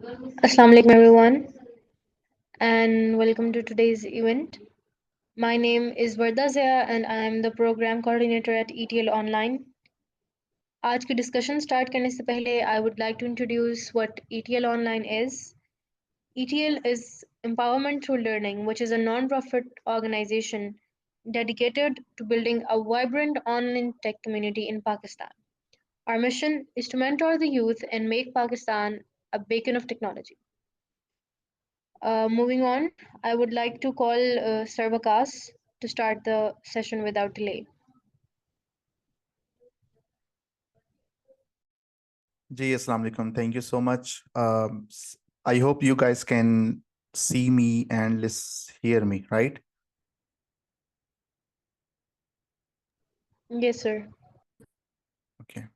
Assalamu alaikum everyone and welcome to today's event. My name is Varda Zia and I am the program coordinator at ETL Online. आज की discussion start करने से पहले I would like to introduce what ETL Online is. ETL is Empowerment Through Learning, which is a non-profit organization dedicated to building a vibrant online tech community in Pakistan. Our mission is to mentor the youth and make Pakistan a beacon of technology. Moving on, I would like to call Sarvakas to start the session without delay. Ji, Assalamu alaikum. Thank you so much. I hope you guys can see me and hear me, right? Yes, sir. Okay.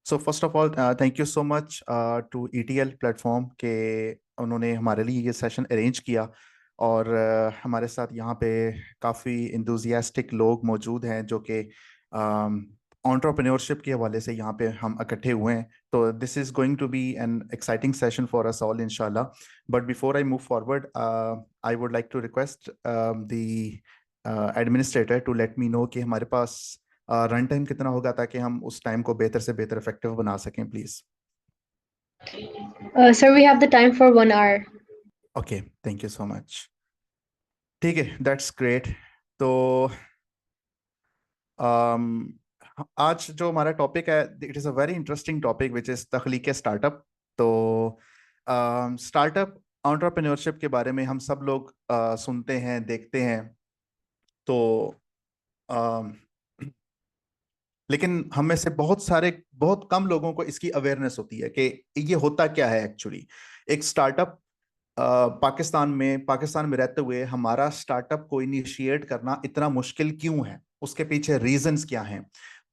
So first of all, thank you so much to ETL platform के उन्होंने हमारे लिए ये session arrange किया और हमारे साथ यहाँ पे काफ़ी इंथुजियास्टिक लोग मौजूद हैं जो कि एंटरप्रेन्योरशिप के हवाले से यहाँ पे हम इकट्ठे हुए हैं. तो this is going to be an exciting session for us all इंशाल्लाह. But before I move forward I would like to request the administrator to let me know कि हमारे पास रन टाइम कितना होगा ताकि हम उस टाइम को बेहतर से बेहतर इफेक्टिव बना सकें please. Sir, we have the time for 1 hour. Okay, thank you so much. ठीक है, दैट्स ग्रेट. तो आज जो हमारा टॉपिक है, it is a very interesting topic which is तख्लीक स्टार्टअप. तो स्टार्टअप एंटरप्रेन्योरशिप के बारे में हम सब लोग सुनते हैं, देखते हैं. तो लेकिन हम में से बहुत कम लोगों को इसकी अवेयरनेस होती है कि ये होता क्या है एक्चुअली. एक स्टार्टअप पाकिस्तान में रहते हुए हमारा स्टार्टअप को इनिशिएट करना इतना मुश्किल क्यों है, उसके पीछे रीजंस क्या हैं.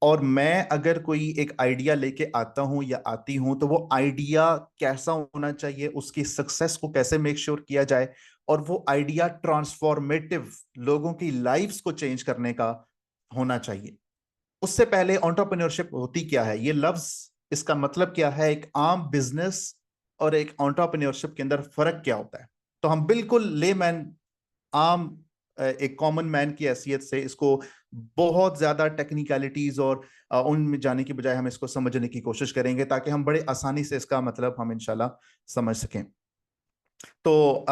और मैं अगर कोई एक आइडिया लेके आता हूं या आती हूं तो वो आइडिया कैसा होना चाहिए, उसकी सक्सेस को कैसे मेक श्योर किया जाए और वो आइडिया ट्रांसफॉर्मेटिव लोगों की लाइफ्स को चेंज करने का होना चाहिए. उससे पहले एंटरप्रेन्योरशिप होती क्या है, ये लफ्ज इसका मतलब क्या है, एक आम बिजनेस और एक एंटरप्रेन्योरशिप के अंदर फर्क क्या होता है. तो हम बिल्कुल लेमैन, आम एक कॉमन मैन की हैसियत से इसको बहुत ज्यादा टेक्निकलिटीज और उनमें जाने की बजाय हम इसको समझने की कोशिश करेंगे ताकि हम बड़े आसानी से इसका मतलब हम इंशाल्लाह समझ सकें. तो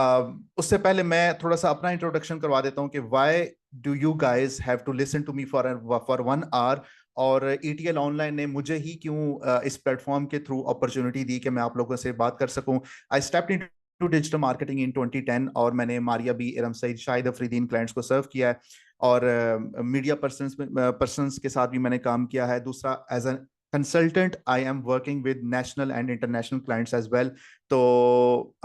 उससे पहले मैं थोड़ा सा अपना इंट्रोडक्शन करवा देता हूं कि why do you guys have to listen to me for 1 hour. और ETL ऑनलाइन ने मुझे ही क्यों इस प्लेटफॉर्म के थ्रू अपॉर्चुनिटी दी कि मैं आप लोगों से बात कर सकूं. I stepped into digital marketing in 2010 और मैंने मारिया बी, इरम सईद, शाहिद अफरीदीन क्लाइंट्स को सर्व किया है और मीडिया पर्सन्स के साथ भी मैंने काम किया है. दूसरा, as a consultant I am working with national and international clients as well. तो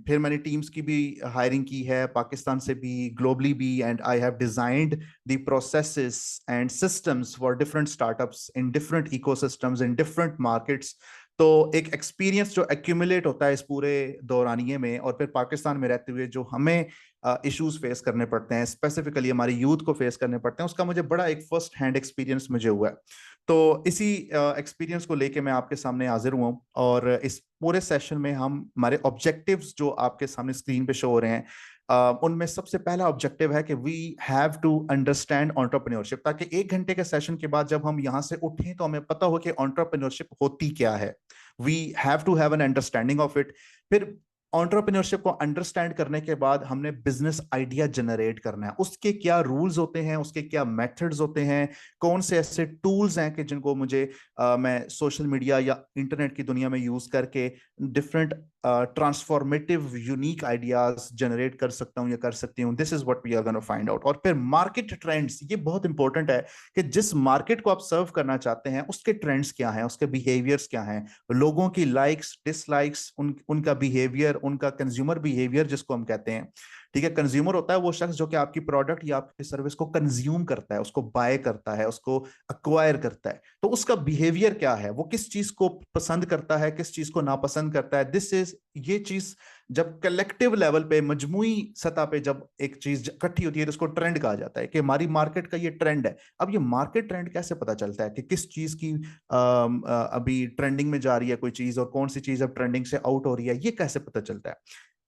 फिर मैंने टीम्स की भी हायरिंग की है, पाकिस्तान से भी, ग्लोबली भी. And I have designed the processes and systems for different startups in different ecosystems in different markets. तो एक एक्सपीरियंस जो एक्यूमुलेट होता है इस पूरे दौरानिए में, और फिर पाकिस्तान में रहते हुए जो हमें इश्यूज फेस करने पड़ते हैं, स्पेसिफिकली हमारी यूथ को फेस करने पड़ते हैं, उसका मुझे बड़ा एक फर्स्ट हैंड एक्सपीरियंस मुझे हुआ है. तो इसी एक्सपीरियंस को लेके मैं आपके सामने हाजिर हुआ हूँ और इस पूरे सेशन में हम हमारे ऑब्जेक्टिव्स जो आपके सामने स्क्रीन पे शो हो रहे हैं, उनमें सबसे पहला ऑब्जेक्टिव है कि we have to understand entrepreneurship, ताकि 1 घंटे के सेशन के बाद जब हम यहाँ से उठें तो हमें पता हो कि एंटरप्रेन्योरशिप होती क्या है. We have to have an understanding of it. फिर एंटरप्रेन्योरशिप को अंडरस्टैंड करने के बाद हमने बिजनेस आइडिया जनरेट करना है. उसके क्या रूल्स होते हैं, उसके क्या मेथड्स होते हैं, कौन से ऐसे टूल्स हैं कि जिनको मुझे मैं सोशल मीडिया या इंटरनेट की दुनिया में यूज करके different transformative unique ideas generate कर सकता हूं या कर सकती हूं. This is what we are gonna find out. और फिर मार्केट ट्रेंड्स, ये बहुत इंपॉर्टेंट है कि जिस मार्केट को आप सर्व करना चाहते हैं उसके ट्रेंड्स क्या हैं, उसके बिहेवियर्स क्या हैं, लोगों की लाइक्स डिसलाइक्स, उनका बिहेवियर, उनका कंज्यूमर बिहेवियर जिसको हम कहते हैं. ठीक है, कंज्यूमर होता है वो शख्स जो कि आपकी प्रोडक्ट या आपकी सर्विस को कंज्यूम करता है, उसको बाय करता है, उसको अक्वायर करता है। तो उसका बिहेवियर क्या है, वो किस चीज को पसंद करता है, किस चीज को नापसंद करता है, दिस इज, ये चीज जब कलेक्टिव लेवल पे, मजमुई सतह पे जब एक चीज इकट्ठी होती है तो उसको ट्रेंड कहा जाता है कि हमारी मार्केट का ये ट्रेंड है। अब ये मार्केट ट्रेंड कैसे पता चलता है कि किस चीज की अभी ट्रेंडिंग में जा रही है कोई चीज, और कौन सी चीज अब ट्रेंडिंग से आउट हो रही है, ये कैसे पता चलता है?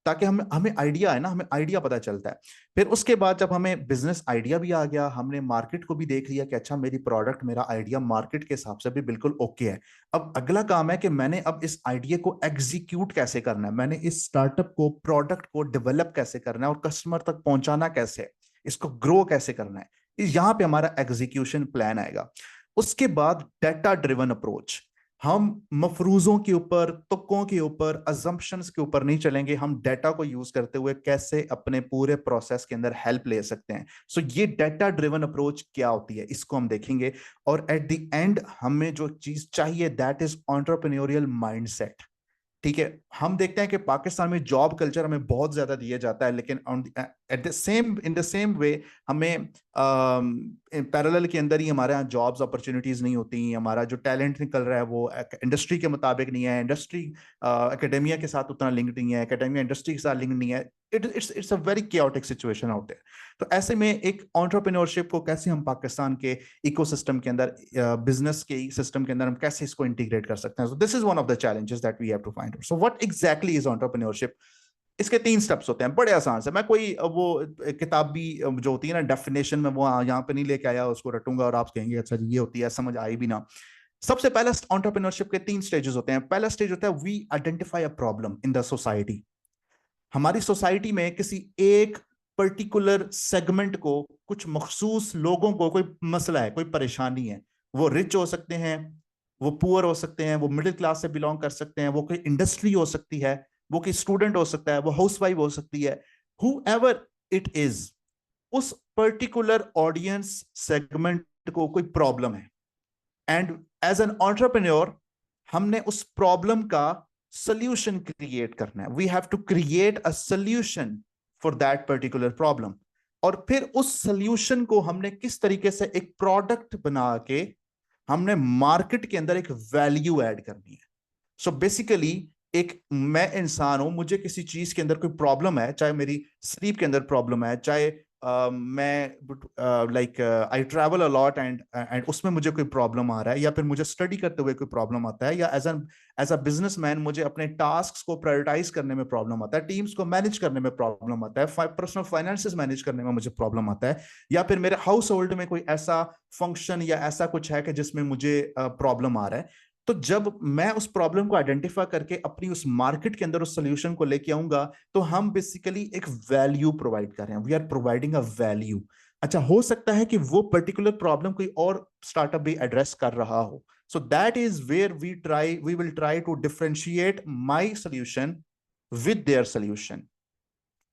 ताकि हमें हमें आइडिया है ना, हमें आइडिया पता चलता है। फिर उसके बाद जब हमें बिजनेस आइडिया भी आ गया, हमने मार्केट को भी देख लिया कि अच्छा मेरी प्रोडक्ट, मेरा आइडिया मार्केट के हिसाब से भी बिल्कुल ओके है। अब अगला काम है कि मैंने अब इस आइडिया को एग्जीक्यूट कैसे करना है, मैंने इस स्टार्टअप को, प्रोडक्ट को डेवलप कैसे करना है और कस्टमर तक पहुंचाना कैसे है, इसको ग्रो कैसे करना है। यहां पे हमारा एग्जीक्यूशन प्लान आएगा। उसके बाद डेटा ड्रिवन अप्रोच। हम मफरूजों के ऊपर, तुक्कों के ऊपर, अजम्पशंस के ऊपर नहीं चलेंगे, हम डेटा को यूज करते हुए कैसे अपने पूरे प्रोसेस के अंदर हेल्प ले सकते हैं। सो ये डेटा ड्रिवन अप्रोच क्या होती है, इसको हम देखेंगे। और एट द एंड हमें जो चीज चाहिए, दैट इज एंटरप्रेन्योरियल माइंडसेट। ठीक है, हम देखते हैं कि पाकिस्तान में जॉब कल्चर हमें बहुत ज्यादा दिया जाता है, लेकिन at the same, in the same वे हमें पैरेलल के अंदर ही हमारे यहाँ जॉब्स अपॉर्चुनिटीज नहीं होती, हमारा जो टैलेंट निकल रहा है वो इंडस्ट्री के मुताबिक नहीं है, इंडस्ट्री एकेडेमिया के साथ उतना लिंक नहीं है, एकेडेमिया इंडस्ट्री के साथ लिंक नहीं है। It's a very chaotic situation out there. तो ऐसे में एक एंटरप्रेन्योरशिप को कैसे हम पाकिस्तान के इकोसिस्टम के अंदर, बिजनेस के सिस्टम के अंदर हम कैसे इसको इंटीग्रेट कर सकते हैं, so this is one of the challenges that we have to find out. So what exactly is entrepreneurship? इसके 3 स्टेप्स होते हैं, बड़े आसान से। मैं कोई वो किताबी जो होती है ना डेफिनेशन में, वो यहाँ पे नहीं लेके आया, उसको रटूंगा और आप कहेंगे अच्छा जी ये होती है, समझ आई भी ना। सबसे पहला, एंटरप्रेन्योरशिप के 3 स्टेजेस होते हैं। पहला स्टेज होता है we identify a problem in the society. हमारी सोसाइटी में किसी एक पर्टिकुलर सेगमेंट को, कुछ मखसूस लोगों को कोई मसला है, कोई परेशानी है। वो रिच हो सकते हैं, वो पुअर हो सकते हैं, वो मिडिल क्लास से बिलोंग कर सकते हैं, वो कोई इंडस्ट्री हो सकती है, वो कोई स्टूडेंट हो सकता है, वो हाउसवाइफ हो सकती है, हु एवर इट इज। उस पर्टिकुलर ऑडियंस सेगमेंट को कोई प्रॉब्लम है, एंड एज एन एंटरप्रेन्योर हमने उस प्रॉब्लम का सोल्यूशन क्रिएट करना है। We have to create a solution for that particular problem. और फिर उस सोल्यूशन को हमने किस तरीके से एक प्रोडक्ट बना के हमने मार्केट के अंदर एक वैल्यू ऐड करनी है। सो बेसिकली, एक मैं इंसान हूं, मुझे किसी चीज के अंदर कोई प्रॉब्लम है, चाहे मेरी स्लीप के अंदर प्रॉब्लम है, चाहे मैं like I travel a lot and उसमें मुझे कोई प्रॉब्लम आ रहा है, या फिर मुझे स्टडी करते हुए कोई प्रॉब्लम आता है, या एज अ बिजनेसमैन मुझे अपने टास्क को प्रायोरिटाइज करने में प्रॉब्लम आता है, टीम्स को मैनेज करने में प्रॉब्लम आता है, पर्सनल फाइनेंसेस मैनेज करने में मुझे प्रॉब्लम आता है, या फिर मेरे हाउस होल्ड में कोई ऐसा फंक्शन या ऐसा कुछ है कि जिसमें मुझे प्रॉब्लम आ रहा है। तो जब मैं उस प्रॉब्लम को आइडेंटिफाई करके अपनी उस मार्केट के अंदर उस सोल्यूशन को लेके आऊंगा, तो हम बेसिकली एक वैल्यू प्रोवाइड कर रहे हैं, we are providing a value. अच्छा, हो सकता है कि वो पर्टिकुलर प्रॉब्लम कोई और स्टार्टअप भी एड्रेस कर रहा हो। So that is where we will try to differentiate my solution with their solution.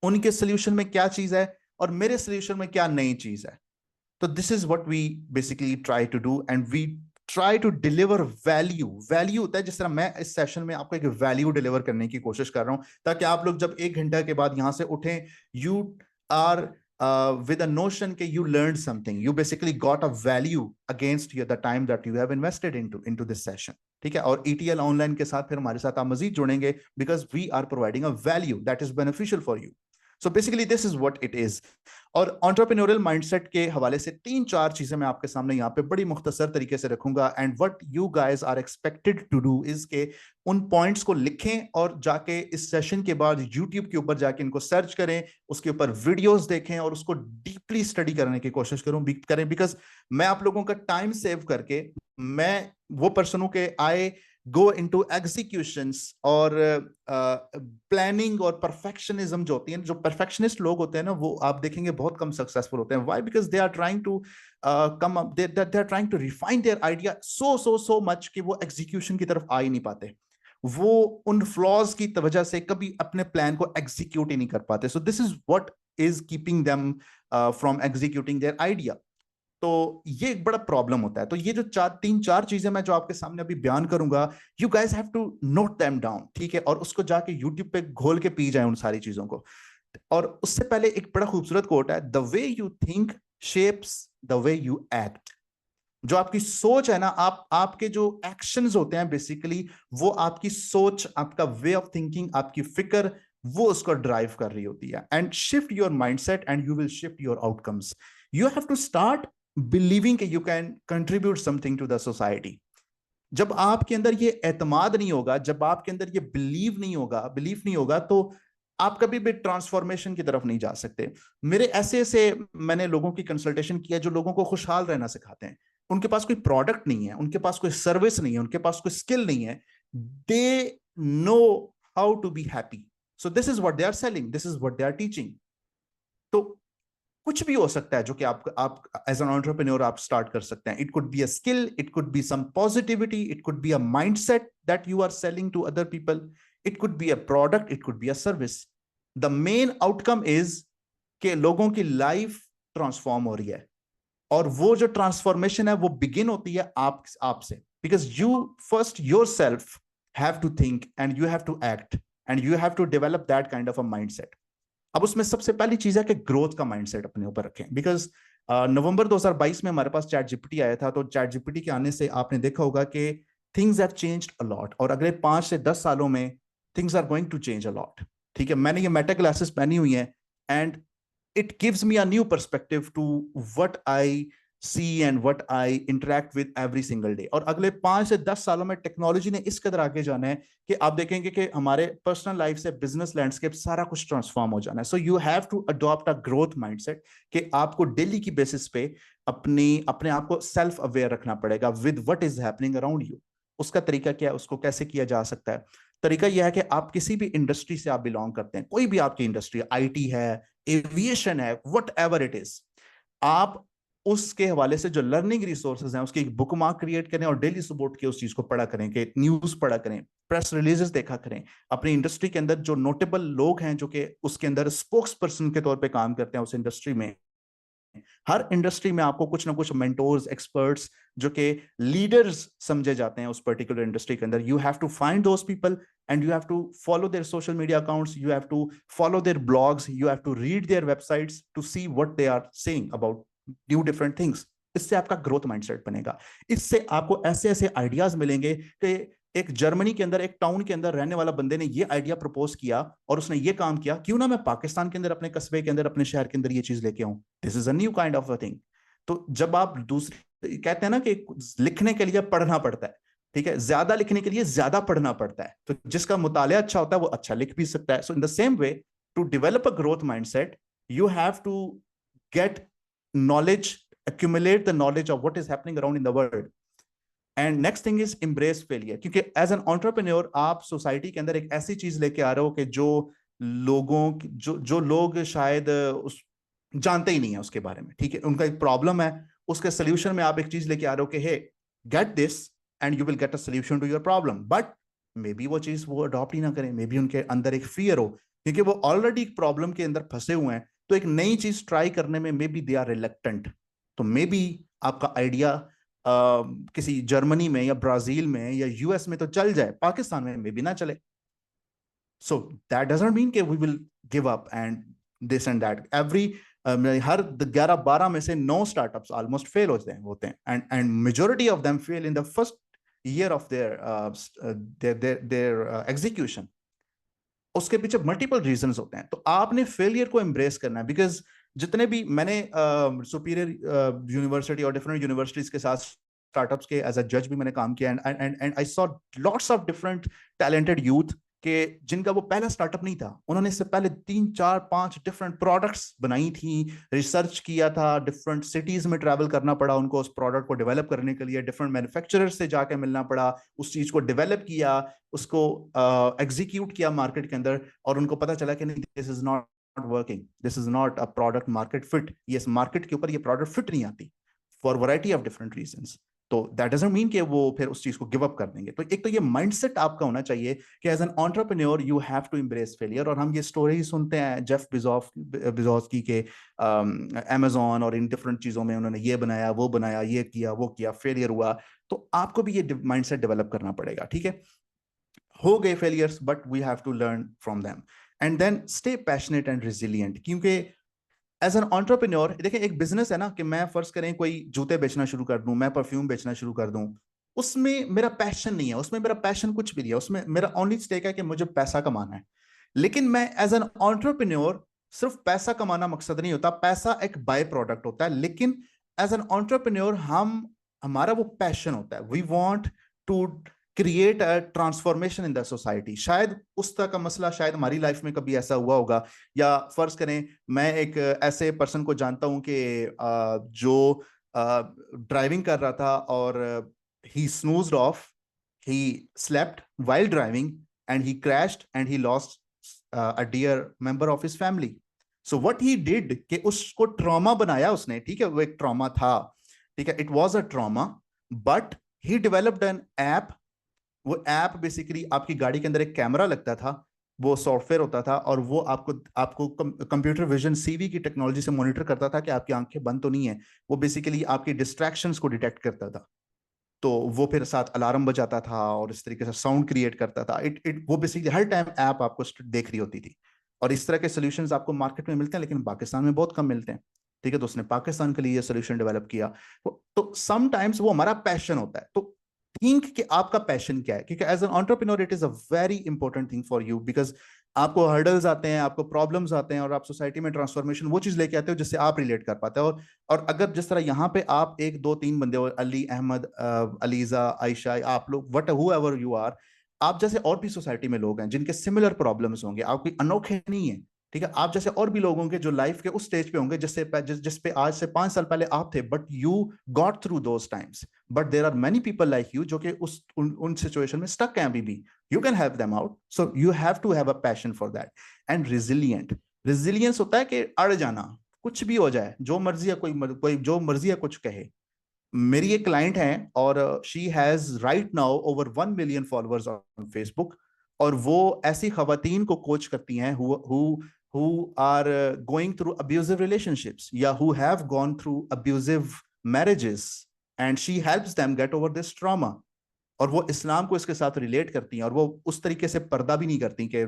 उनके सोल्यूशन में क्या चीज है और मेरे सोल्यूशन में क्या नई चीज है। तो this is what we basically try to do, and we try to deliver value. Value होता है, जिस तरह मैं इस सेशन में आपको एक वैल्यू डिलीवर करने की कोशिश कर रहा हूं, ताकि आप लोग जब 1 घंटा के बाद यहां से उठें, you are with a notion कि you learned something, you basically got a value against the time that you have invested into this session। ठीक है, और ETL ऑनलाइन के साथ फिर हमारे साथ आप मजीद जुड़ेंगे, because we are providing a value that is beneficial for you। So basically this is what it is। और एंटरप्रेन्योरियल माइंडसेट के हवाले से 3-4 चीजें मैं आपके सामने यहाँ पे बड़ी मुख्तसर तरीके से रखूंगा, and what you guys are expected to do is के उन पॉइंट्स को लिखें और जाके इस सेशन के बाद यूट्यूब के ऊपर जाके इनको सर्च करें, उसके ऊपर वीडियोस देखें और उसको डीपली स्टडी करने की कोशिश करें, बिकॉज मैं आप लोगों का टाइम सेव करके, मैं वो पर्सन हूं कि आई गो इनटू एग्जीक्यूशंस और प्लानिंग और परफेक्शनिज्म जो होती है। जो परफेक्शनिस्ट लोग होते हैं ना, वो आप देखेंगे बहुत कम सक्सेसफुल होते हैं। Why? Because they are trying to come up, they are trying to refine their idea so much कि वो एग्जीक्यूशन की तरफ आ ही नहीं पाते। वो उन फ्लॉज की वजह से कभी अपने प्लान को एग्जीक्यूट ही नहीं कर पाते। सो this is what is keeping them from executing their idea. तो ये एक बड़ा प्रॉब्लम होता है। तो ये जो 3-4 चीजें मैं जो आपके सामने अभी बयान करूंगा, you guys have to note them down, ठीक है, और उसको जाके यूट्यूब पे घोल के पी जाए उन सारी चीजों को। और उससे पहले एक बड़ा खूबसूरत कोट है, the way you think shapes the way you act. जो आपकी सोच है ना, आपके जो एक्शंस होते हैं बेसिकली, वो आपकी सोच, आपका वे ऑफ थिंकिंग, आपकी फिक्र, वो उसको ड्राइव कर रही होती है। And shift your mindset and you will shift your outcomes. You have to start believing कि you can contribute something to the society. जब आपके अंदर ये एतमाद नहीं होगा, जब आपके अंदर ये बिलीफ नहीं होगा, तो आप कभी भी ट्रांसफॉर्मेशन की तरफ नहीं जा सकते। मेरे ऐसे ऐसे मैंने लोगों की कंसल्टेशन किया जो लोगों को खुशहाल रहना सिखाते हैं। उनके पास कोई प्रोडक्ट नहीं है, उनके पास कोई सर्विस नहीं है, उनके पास कोई स्किल नहीं है, they know how to be happy. So this is what they are selling, this is what they are teaching. तो कुछ भी हो सकता है जो कि आप एज एन एंटरप्रेन्योर आप स्टार्ट कर सकते हैं। It could be a skill, it could be some positivity, it could be a mindset that you are selling to other people, it could be a product, it could be a service. The main outcome is कि लोगों की life transform हो रही है, और वो जो transformation है वो बिगिन होती है आपसे, because you first yourself have to think and you have to act and you have to develop that kind of a mindset. अब उसमें सबसे पहली चीज है कि ग्रोथ का माइंडसेट अपने ऊपर रखें। बिकॉज नवंबर 2022 में हमारे पास चैट जीपीटी आया था, तो चैट जीपीटी के आने से आपने देखा होगा कि things have changed a lot, और अगले 5 से 10 सालों में things are going to change a lot. ठीक है, मैंने ये मेटा ग्लासेस पहनी हुई हैं, and it gives me a new perspective to what I see and what I interact with every single day। और अगले 5 से 10 सालों में टेक्नोलॉजी ने इस कदर आगे जाना है कि आप देखेंगे कि हमारे पर्सनल लाइफ से बिजनेस लैंडस्केप सारा कुछ ट्रांसफॉर्म हो जाना है। So you have to adopt a growth mindset कि आपको डेली की बेसिस पे अपने आप को सेल्फ अवेयर रखना पड़ेगा with what is happening around you. उसका तरीका क्या है, उसको कैसे किया जा सकता है? तरीका यह है कि आप किसी भी इंडस्ट्री से आप बिलोंग करते हैं, कोई भी आपकी इंडस्ट्री, आईटी है, एविएशन है, वट एवर इट इज, आप उसके हवाले से जो लर्निंग रिसोर्सेज हैं उसकी एक बुक मार्क क्रिएट करें और डेली सुबह के उस चीज को पढ़ा करें, कि न्यूज पढ़ा करें, प्रेस रिलीजेस देखा करें। अपनी इंडस्ट्री के अंदर जो नोटेबल लोग हैं जो कि उसके अंदर स्पोक्स पर्सन के तौर पे काम करते हैं उस इंडस्ट्री में, हर इंडस्ट्री में आपको कुछ ना कुछ मेंटोर्स, एक्सपर्ट्स जो कि लीडर्स समझे जाते हैं उस पर्टिकुलर इंडस्ट्री के अंदर, you have to find those people and you have to follow their social media accounts, you have to follow their blogs, you have to read their websites to see what they are saying about new different things. इससे आपका growth mindset बनेगा। इससे आपको ऐसे ऐसे ideas मिलेंगे कि एक जर्मनी के अंदर एक टाउन के अंदर रहने वाला बंदे ने ये आइडिया प्रपोज किया और उसने ये काम किया, क्यों ना मैं पाकिस्तान के अंदर अपने कस्बे के अंदर अपने शहर के अंदर ये चीज लेके आऊं। This is a new kind of a thing. तो जब आप दूसरे कहते हैं ना कि लिखने के लिए पढ़ना पड़ता है, ठीक है, ज्यादा लिखने के लिए ज्यादा पढ़ना पड़ता है, तो जिसका मुतालिया अच्छा होता है वो अच्छा लिख भी सकता है। So in the same way, to develop a growth mindset, you have to get knowledge, accumulate the knowledge of what is happening around in the world। And next thing is embrace failure, क्योंकि as an entrepreneur आप society के अंदर एक ऐसी चीज लेके आ रहे हो कि जो लोग शायद उस जानते ही नहीं है उसके बारे में। ठीक है, उनका एक प्रॉब्लम है, उसके सोल्यूशन में आप एक चीज लेके आ रहे हो कि hey, get this and you will get a solution to your problem. But maybe वो चीज वो अडॉप्ट ही ना करें, मे बी उनके अंदर एक फियर हो, क्योंकि वो ऑलरेडी एक प्रॉब्लम के अंदर फंसे हुए हैं, तो एक नई चीज ट्राई करने में maybe they are reluctant. तो मे बी आपका आइडिया किसी जर्मनी में या ब्राजील में या यूएस में तो चल जाए, पाकिस्तान में भी ना चले। सो दैट डजंट मीन कि we will give up and this and that. हर 11-12 में से 9 स्टार्टअप्स ऑलमोस्ट फेल होते हैं and majority of them fail in the first year of their execution. उसके पीछे मल्टीपल रीजंस होते हैं, तो आपने फेलियर को एम्ब्रेस करना है। बिकॉज जितने भी मैंने सुपीरियर यूनिवर्सिटी और डिफरेंट यूनिवर्सिटीज के साथ स्टार्टअप्स के एज अ जज भी मैंने काम किया, and I saw lots of different talented youth के जिनका वो पहला स्टार्टअप नहीं था, उन्होंने इससे पहले 3-4-5 डिफरेंट प्रोडक्ट्स बनाई थी, रिसर्च किया था, डिफरेंट सिटीज में ट्रैवल करना पड़ा उनको उस प्रोडक्ट को डेवलप करने के लिए, डिफरेंट मैन्युफैक्चरर्स से जाके मिलना पड़ा, उस चीज को डेवलप किया, उसको एग्जीक्यूट किया मार्केट के अंदर, और उनको पता चला कि नहीं, this is not working, this is not a product market fit, ये मार्केट के ऊपर ये प्रोडक्ट फिट नहीं आती for variety of different reasons. तो दैट डजंट मीन कि वो फिर उस चीज को गिव अप कर देंगे। तो एक तो ये माइंडसेट आपका होना चाहिए कि as an entrepreneur you have to embrace failure. और हम ये स्टोरी सुनते हैं जेफ बिजोस की के अमेजोन और इन डिफरेंट चीजों में उन्होंने ये बनाया, वो बनाया, ये किया, वो किया, फेलियर हुआ। तो आपको भी ये माइंडसेट डेवलप करना पड़ेगा। ठीक है, हो गए failures, but we have to learn from them. And then stay passionate and resilient. क्योंकि एज एन एंटरप्रेन्योर, देखिए एक बिजनेस है ना, कि मैं फर्ज करें कोई जूते बेचना शुरू कर दूं, मैं परफ्यूम बेचना शुरू कर दूं, उसमें मेरा पैशन नहीं है, उसमें मेरा पैशन कुछ भी नहीं है, उसमें मेरा ओनली स्टेक है कि मुझे पैसा कमाना है। लेकिन मैं एज एन एंटरप्रेन्योर, सिर्फ पैसा कमाना मकसद नहीं होता, पैसा एक बाय प्रोडक्ट होता है, लेकिन एज एन एंटरप्रेन्योर हम, हमारा वो पैशन होता है, we want to create a transformation in the society. शायद उस तरह का मसला शायद हमारी लाइफ में कभी ऐसा हुआ होगा, या फर्ज करें मैं एक ऐसे पर्सन को जानता हूं कि जो ड्राइविंग कर रहा था और ही स्नूज्ड of, he slept while driving and he crashed and he lost a dear member of his family. So what he did कि उसको ट्रॉमा बनाया उसने, ठीक है, वो एक ट्रॉमा था, ठीक है, it was a trauma, but he developed N app. वो ऐप बेसिकली आपकी गाड़ी के अंदर एक कैमरा लगता था, वो सॉफ्टवेयर होता था, और वो आपको आपको कंप्यूटर विजन सीवी की टेक्नोलॉजी से मॉनिटर करता था कि आपकी आंखें बंद तो नहीं है। वो बेसिकली आपकी डिस्ट्रैक्शंस को डिटेक्ट करता था, तो वो फिर साथ अलार्म बजाता था और इस तरीके से साउंड क्रिएट करता था। इट इट वो बेसिकली हर टाइम ऐप आपको देख रही होती थी। और इस तरह के सोल्यूशंस आपको मार्केट में मिलते हैं, लेकिन पाकिस्तान में बहुत कम मिलते हैं, ठीक है। तो उसने पाकिस्तान के लिए ये सोल्यूशन डेवलप किया। तो समटाइम्स वो हमारा पैशन होता है, तो थिंक कि आपका पैशन क्या है, क्योंकि as an entrepreneur it is a very important thing for you, because आपको हर्डल्स आते हैं, आपको प्रॉब्लम्स आते हैं, और आप सोसाइटी में ट्रांसफॉर्मेशन वो चीज लेके आते हो जिससे आप रिलेट कर पाते हो। और अगर जिस तरह यहाँ पे आप एक दो तीन बंदे हो, अली, अहमद, अलीजा, आयशा, आप लोग, what whoever you are, आप जैसे और भी सोसाइटी में लोग हैं जिनके सिमिलर प्रॉब्लम्स होंगे, आप कोई अनोखे नहीं है, ठीक है। आप जैसे और भी लोग होंगे जो लाइफ के उस स्टेज पे होंगे जिस पे आज से 5 साल पहले आप थे, but you got through those times. But there are many people like you जो कि उन सिचुएशन में स्टक हैं अभी भी। You can help them out, so you have to have a passion for that. And resilient, resilience होता है कि अड़ जाना, कुछ भी हो जाए, जो मर्जी है, कोई जो मर्जी है कुछ कहे। मेरी एक क्लाइंट है और she has right now over 1 million followers on Facebook, और वो ऐसी खवातीन को कोच करती हैं who are going through abusive relationships या who have gone through abusive marriages, and she helps them get over this trauma। और वो इस्लाम को इसके साथ रिलेट करती हैं, और वो उस तरीके से पर्दा भी नहीं करती कि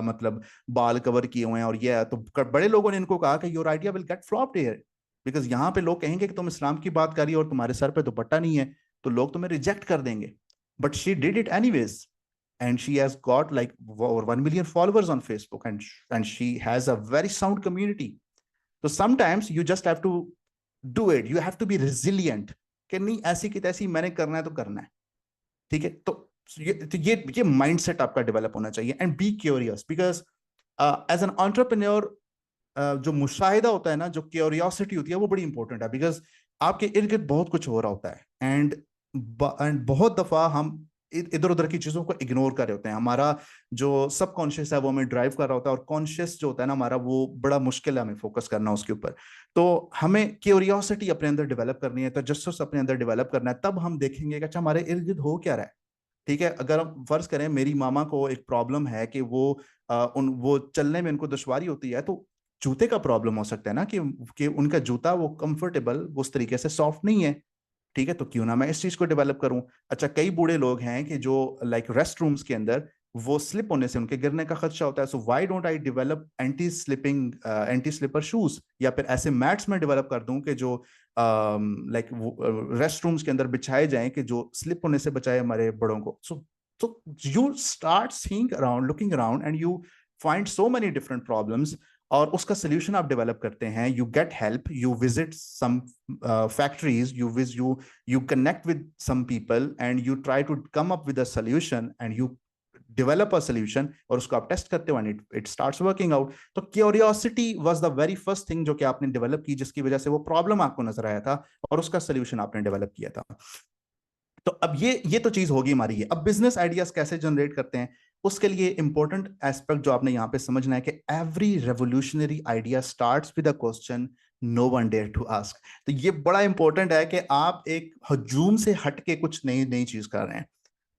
मतलब बाल कवर किए हुए हैं और ये। तो बड़े लोगों ने इनको कहा कि your idea will get flopped here, because यहाँ पे लोग कहेंगे कि तुम इस्लाम की बात करी और तुम्हारे सर पे दुपट्टा नहीं है, तो लोग तुम्हें रिजेक्ट कर देंगे। But she did it anyways, and she has got like over 1 million followers on Facebook, and she has a very sound community. So sometimes you just have to do it, you have to be resilient कि नहीं, ऐसी की तैसी मैंने करना है तो करना है, ठीक है। तो ये माइंडसेट आपका डेवलप होना चाहिए। And be curious, because as an entrepreneur जो मुशाहिदा होता है ना, जो क्यूरियोसिटी होती है, वो बड़ी इंपॉर्टेंट है, बिकॉज आपके इर्द गिर्द बहुत कुछ हो रहा होता है, एंड बहुत दफा हम इधर उधर की चीजों को इग्नोर कर रहे होते हैं। हमारा जो सबकॉन्शियस है वो हमें ड्राइव कर रहा होता है, और कॉन्शियस जो होता है ना हमारा, वो बड़ा मुश्किल है हमें फोकस करना उसके ऊपर। तो हमें क्यूरियोसिटी अपने अंदर डेवलप करनी है, तजस्सुस अपने अंदर डेवलप करना है, तब हम देखेंगे कि अच्छा हमारे इर्द गिर्द हो क्या रहा है, ठीक है। अगर हम फर्ज करें मेरी मामा को एक प्रॉब्लम है कि वो चलने में उनको दुश्वारी होती है, तो जूते का प्रॉब्लम हो सकता है ना, कि उनका जूता वो कंफर्टेबल उस तरीके से सॉफ्ट नहीं है, ठीक है। तो क्यों ना मैं इस चीज को डेवलप करूं। अच्छा, कई बूढ़े लोग हैं कि जो लाइक रेस्ट रूम्स के अंदर वो स्लिप होने से उनके गिरने का खदशा होता है, so why don't I develop anti slipper shoes, या फिर ऐसे मैट्स में डेवलप कर दूं कि जो लाइक रेस्ट रूम्स के अंदर बिछाए जाएं कि जो स्लिप होने से बचाए हमारे बड़ों को। So you start seeing around, looking around, and you find so many different problems, और उसका सोल्यूशन आप डेवलप करते हैं। You get help, you visit some factories, you connect with some people and you try to come up with a solution, and you develop a solution, और उसको आप test करते हो, and it starts working out। तो curiosity was the very first thing जो कि आपने develop की, जिसकी वजह से वो प्रॉब्लम आपको नजर आया था और उसका सोल्यूशन आपने डेवलप किया था। तो अब ये तो चीज होगी हमारी। है अब बिजनेस आइडियाज कैसे जनरेट करते हैं, उसके लिए इंपॉर्टेंट एस्पेक्ट जो आपने यहाँ पे समझना है कि every revolutionary idea starts with a question no one dare to ask. तो ये बड़ा इंपॉर्टेंट है कि आप एक हजूम से हट के कुछ नई नई चीज कर रहे हैं।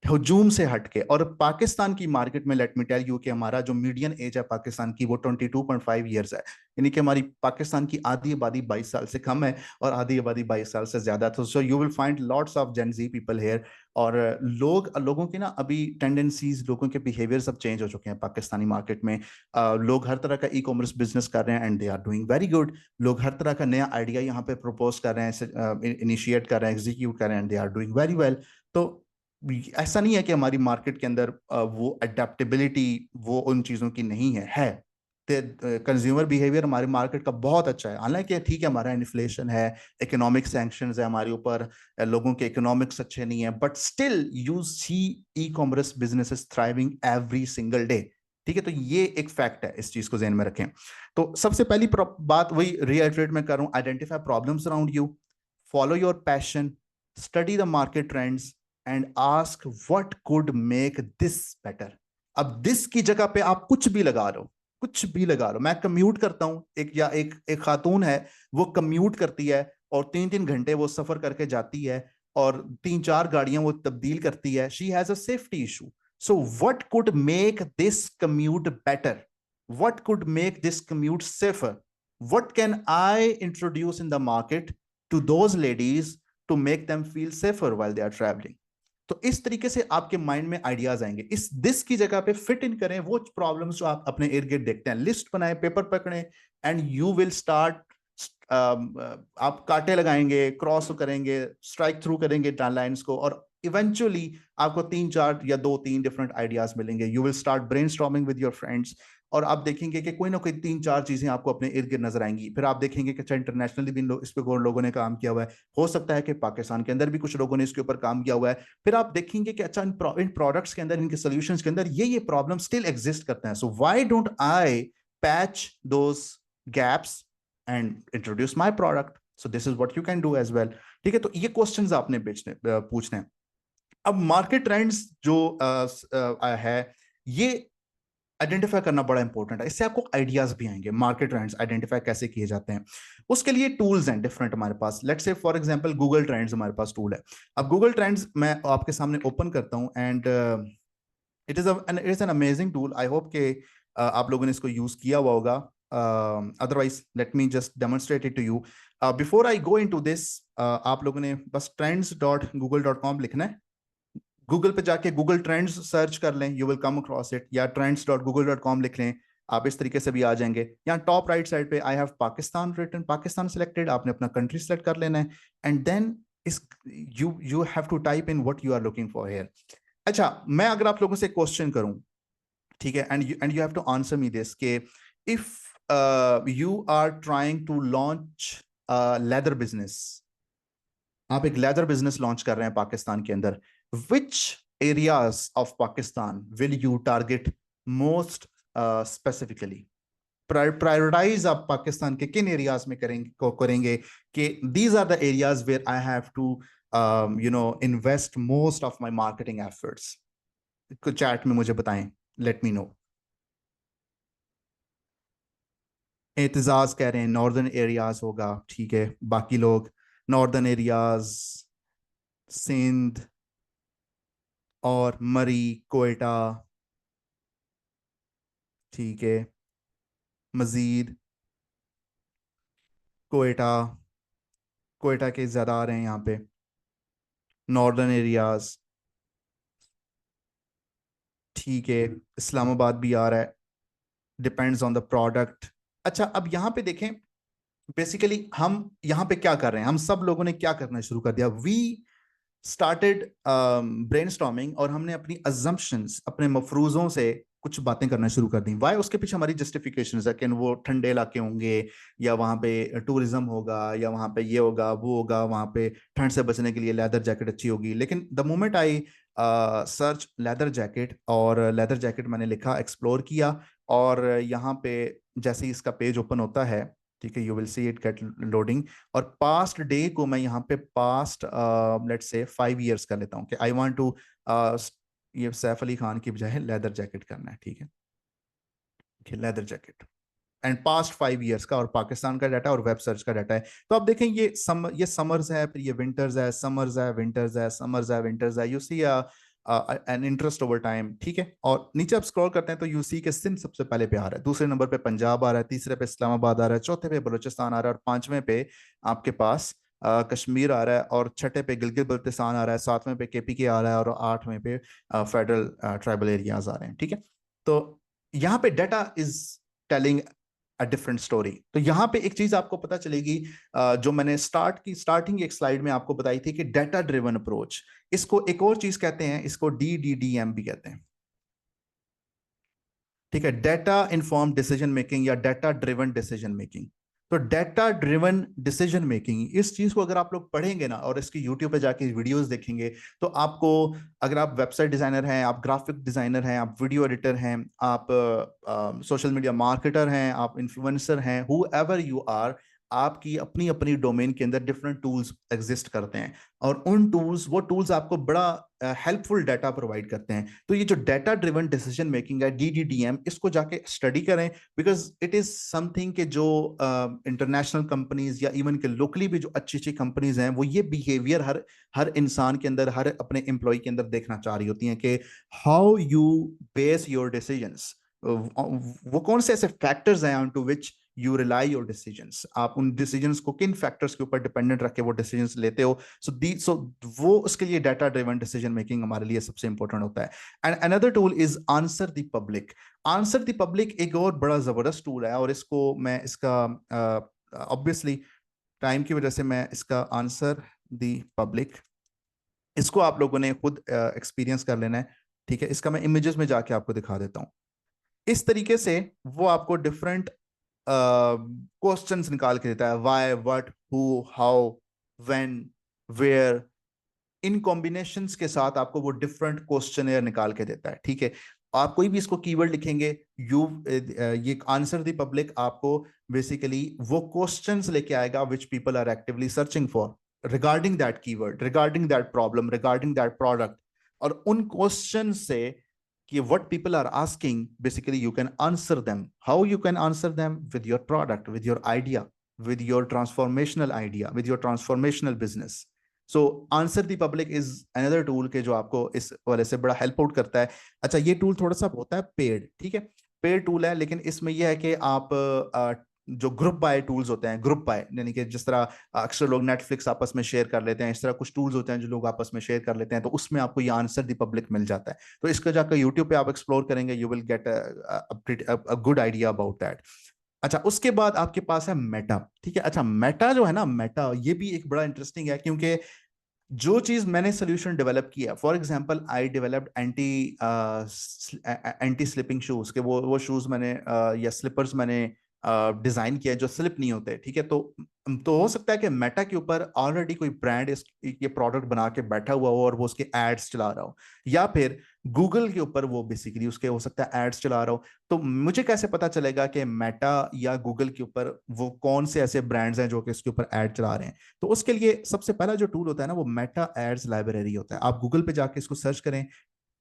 हुजूम से हटके। और पाकिस्तान की मार्केट में लेट मी टेल यू कि हमारा जो मीडियन एज है पाकिस्तान की वो 22.5 ईयर्स है। यानी कि हमारी पाकिस्तान की आधी आबादी 22 साल से कम है और आधी आबादी 22 साल से ज्यादा। तो so you will find lots of Gen Z people here. और लोगों की ना अभी टेंडेंसीज, लोगों के बिहेवियर सब चेंज हो चुके हैं पाकिस्तानी मार्केट में। लोग हर तरह का ई कॉमर्स बिजनेस कर रहे हैं and they are doing very good. लोग हर तरह का नया आइडिया यहाँ पे प्रपोज कर रहे हैं, इनिशिएट कर रहे हैं, एग्जीक्यूट कर रहे हैं and they are doing very well. तो ऐसा नहीं है कि हमारी मार्केट के अंदर वो अडेप्टेबिलिटी वो उन चीज़ों की नहीं है। कंज्यूमर बिहेवियर हमारी मार्केट का बहुत अच्छा है। हालांकि ठीक है, हमारा इन्फ्लेशन है, इकोनॉमिक सैंक्शंस है हमारे ऊपर, लोगों के इकोनॉमिक्स अच्छे नहीं है, but still you see e commerce businesses thriving every single day. ठीक है, तो ये एक फैक्ट है, इस चीज को ध्यान में रखें। तो सबसे पहली बात वही रीइटरेट मैं कर रहा हूं, identify problems around you, follow your passion, study the market trends and ask what could make this better. अब दिस की जगह पे आप कुछ भी लगा लो, कुछ भी लगा लो। मैं कम्यूट करता हूं, एक खातून है, वो कम्यूट करती है और 3-3 घंटे वो सफर करके जाती है और 3-4 गाड़ियां वो तब्दील करती है। She has a safety issue. So what could make this commute better, what could make this commute safer, what can I introduce in the market to those ladies to make them feel safer while they are traveling? तो इस तरीके से आपके mind में ideas आएंगे। इस this की जगह पे फिट इन करें वो प्रॉब्लम्स जो आप अपने इर्द गिर्द देखते हैं, लिस्ट बनाएं, पेपर पकड़ें एंड यू विल स्टार्ट। आप कांटे लगाएंगे, क्रॉस करेंगे, स्ट्राइक थ्रू करेंगे लाइंस को, और इवेंचुअली आपको 3-4 या 2-3 डिफरेंट आइडियाज मिलेंगे। You will start brainstorming with your friends और आप देखेंगे कि कोई ना कोई 3-4 चीजें आपको अपने इर्द गिर्द नजर आएंगी। फिर आप देखेंगे कि अच्छा इंटरनेशनली भी इस पे लोगों ने काम किया हुआ है, हो सकता है कि पाकिस्तान के अंदर भी कुछ लोगों ने इसके ऊपर काम किया हुआ है। फिर आप देखेंगे कि अच्छा इन प्रोडक्ट्स के अंदर, इनके सोल्यूशंस के अंदर ये प्रॉब्लम स्टिल एग्जिस्ट करते हैं। So why don't I patch those gaps and introduce my product? So this is what you can do as well. ठीक है, तो ये क्वेश्चंस आपने पूछने हैं। अब मार्केट ट्रेंड्स जो है, ये आइडेंटिफाई करना बड़ा इंपॉर्टेंट है। इससे आपको आइडियाज भी आएंगे मार्केट ट्रेंड्स आइडेंटिफाई कैसे किए जाते हैं। उसके लिए टूल्स हैं डिफरेंट हमारे पास। Let's say for example Google Trends हमारे पास टूल है। अब गूगल ट्रेंड्स मैं आपके सामने ओपन करता हूं and it is an amazing tool. I hope के आप लोगों ने इसको यूज किया हुआ होगा। Otherwise let me just demonstrate it to you. Before I go into this, आप लोगों ने बस trends.google.com लिखना है। गूगल पे जाके गूगल ट्रेंड्स सर्च कर लें, you will come across it, या trends.google.com लिख लें, आप इस तरीके से भी आ जाएंगे। यहाँ टॉप राइट साइड पे I have Pakistan written, Pakistan selected, आपने अपना कंट्री सेलेक्ट कर लेना है एंड देन इस you have to type in what you are looking for here. अच्छा, मैं अगर आप लोगों से क्वेश्चन करूं, ठीक है, and you have to answer me this के if you are trying to launch leather business, आप एक लेदर बिजनेस लॉन्च कर रहे हैं पाकिस्तान के अंदर, which areas of Pakistan will you target most specifically? Prioritize आप पाकिस्तान के किन एरियाज में करेंगे कि these are the areas where I have to invest most of my marketing efforts? कुछ चैट में मुझे बताएं, लेट मी नो। एतजाज कह रहे हैं नॉर्दर्न एरियाज होगा, ठीक है, बाकी लोग नॉर्दर्न एरियाज, सिंध और मरी, कोयटा, ठीक है, मजीद कोयटा, कोयटा के ज़्यादा आ रहे हैं यहाँ पे, नॉर्दर्न एरियाज, ठीक है, इस्लामाबाद भी आ रहा है, डिपेंड्स ऑन द प्रोडक्ट। अच्छा, अब यहाँ पे देखें, बेसिकली हम यहाँ पे क्या कर रहे हैं, हम सब लोगों ने क्या करना शुरू कर दिया, वी स्टार्टेड ब्रेनस्टॉर्मिंग, और हमने अपनी अजम्पशंस, अपने मफरूजों से कुछ बातें करना शुरू कर दी। वाई? उसके पीछे हमारी जस्टिफिकेशन है कि वो ठंडे इलाके होंगे, या वहाँ पे टूरिज्म होगा, या वहाँ पे ये होगा वो होगा, वहाँ पे ठंड से बचने के लिए लेदर जैकेट अच्छी होगी। लेकिन the moment I search leather jacket, और लेदर जैकेट मैंने लिखा, एक्सप्लोर किया, और यहाँ पे जैसे ही इसका पेज ओपन होता है, ठीक है, you will see it get loading, और पास्ट डे को मैं यहाँ पे पास्ट लेट्स से 5 इयर्स कर लेता हूँ कि आई वांट टू, ये सैफ अली खान की बजाय लेदर जैकेट करना है, ठीक है, leather jacket and past 5 years का, और पाकिस्तान का डाटा और वेब सर्च का डाटा है। तो आप देखें ये समर्स है, फिर ये विंटर्स है, समर्स है, विंटर्स है, समर्स है, विंटर्स है, you see an interest over time, ठीक है। और नीचे आप स्क्रॉल करते हैं तो यू सी के सिंध सबसे पहले पे आ रहा है, दूसरे नंबर पे पंजाब आ रहा है, तीसरे पे इस्लामाबाद आ रहा है, चौथे पे बलूचिस्तान आ रहा है, और पांचवें पे आपके पास कश्मीर आ रहा है, और छठे पे गिलगित बल्तिस्तान आ रहा है, सातवें पे केपीके आ रहा है, और आठवें पे फेडरल ट्राइबल एरियाज आ रहे हैं, ठीक है। तो यहाँ पे data is telling a different story. तो यहाँ पे एक चीज आपको पता चलेगी, जो मैंने स्टार्टिंग एक स्लाइड में आपको बताई थी कि डाटा ड्रिवन अप्रोच, इसको एक और चीज कहते हैं, इसको DDDM भी कहते हैं, ठीक है, डाटा इन्फॉर्म डिसीजन मेकिंग या डाटा ड्रिवन डिसीजन मेकिंग। तो डाटा ड्रिवन डिसीजन मेकिंग, इस चीज को अगर आप लोग पढ़ेंगे ना और इसकी यूट्यूब पे जाके वीडियोस देखेंगे, तो आपको, अगर आप वेबसाइट डिजाइनर हैं, आप ग्राफिक डिजाइनर हैं, आप वीडियो एडिटर हैं, आप सोशल मीडिया मार्केटर हैं, आप इन्फ्लुएंसर हैं, हु एवर यू आर, आपकी अपनी अपनी डोमेन के अंदर डिफरेंट टूल्स एग्जिस्ट करते हैं, और उन टूल्स, वो टूल्स आपको बड़ा हेल्पफुल डाटा प्रोवाइड करते हैं। तो ये जो डाटा ड्रिवन डिसीजन मेकिंग है, DDDM, इसको जाके स्टडी करें, बिकॉज इट इज समथिंग के जो इंटरनेशनल कंपनीज या इवन के लोकली भी जो अच्छी अच्छी कंपनीज हैं, वो ये बिहेवियर हर हर इंसान के अंदर, हर अपने एम्प्लॉय के अंदर देखना चाह रही होती हैं कि how you base your decisions, वो कौन से ऐसे फैक्टर्स हैं on to which you rely your decisions, आप उन डिसीजंस को किन फैक्टर्स के ऊपर डिपेंडेंट रख के वो डिसीजंस लेते हो। सो वो उसके लिए डाटा ड्रिवन डिसीजन मेकिंग हमारे लिए सबसे इंपॉर्टेंट होता है। And another tool is answer the public. Answer the public एक और बड़ा जबरदस्त टूल है, और इसको मैं इसका ऑब्वियसली टाइम की वजह से मैं इसका आंसर द पब्लिक, इसको आप लोगों ने खुद एक्सपीरियंस कर लेना है, ठीक है। इसका मैं इमेजेस में जाके आपको दिखा देता हूँ। इस तरीके से वो आपको डिफरेंट क्वेश्चंस निकाल के देता है, why, what, who, how, when, where, इन कॉम्बिनेशंस के साथ आपको वो डिफरेंट क्वेश्चन निकाल के देता है, ठीक है। आप कोई भी इसको कीवर्ड लिखेंगे, यू ये आंसर द पब्लिक आपको बेसिकली वो क्वेश्चंस लेके आएगा which people are actively searching for, regarding that keyword, regarding that problem, regarding that product, और उन क्वेश्चन से कि what people are asking, basically you can answer them. How you can answer them? With your product, with your idea, with your transformational idea, with your transformational business. So answer the public is another tool के जो आपको इस वाले से बड़ा help out करता है। अच्छा, ये टूल थोड़ा सा होता है पेड, ठीक है, पेड टूल है, लेकिन इसमें यह है कि आप जो ग्रुप बाय टूल्स होते हैं, ग्रुप बाय यानी कि जिस तरह अक्सर लोग नेटफ्लिक्स आपस में शेयर कर लेते हैं, इस तरह कुछ टूल्स होते हैं जो लोग आपस में शेयर कर लेते हैं, तो उसमें आपको ये आंसर द पब्लिक मिल जाता है। तो इसका जाकर यूट्यूब पे आप एक्सप्लोर करेंगे, you will get a good idea about that. अच्छा, उसके बाद आपके पास है मेटा, ठीक है। अच्छा, मेटा जो है ना, मेटा ये भी एक बड़ा इंटरेस्टिंग है, क्योंकि जो चीज मैंने सोल्यूशन डेवलप किया, for example I developed anti slipping shoes के, वो शूज मैंने या स्लिपर्स मैंने डिजाइन किया है जो स्लिप नहीं होते, ठीक है। तो हो सकता है कि मेटा के ऊपर ऑलरेडी कोई ब्रांड ये प्रोडक्ट बना के बैठा हुआ हो और वो उसके एड्स चला रहा हो, या फिर गूगल के ऊपर वो बेसिकली उसके हो सकता है एड्स चला रहा हो। तो मुझे कैसे पता चलेगा कि मेटा या गूगल के ऊपर वो कौन से ऐसे ब्रांड्स हैं जो कि इसके ऊपर एड चला रहे हैं? तो उसके लिए सबसे पहला जो टूल होता है ना, वो मेटा एड्स लाइब्रेरी होता है। आप गूगल पे जाके इसको सर्च करें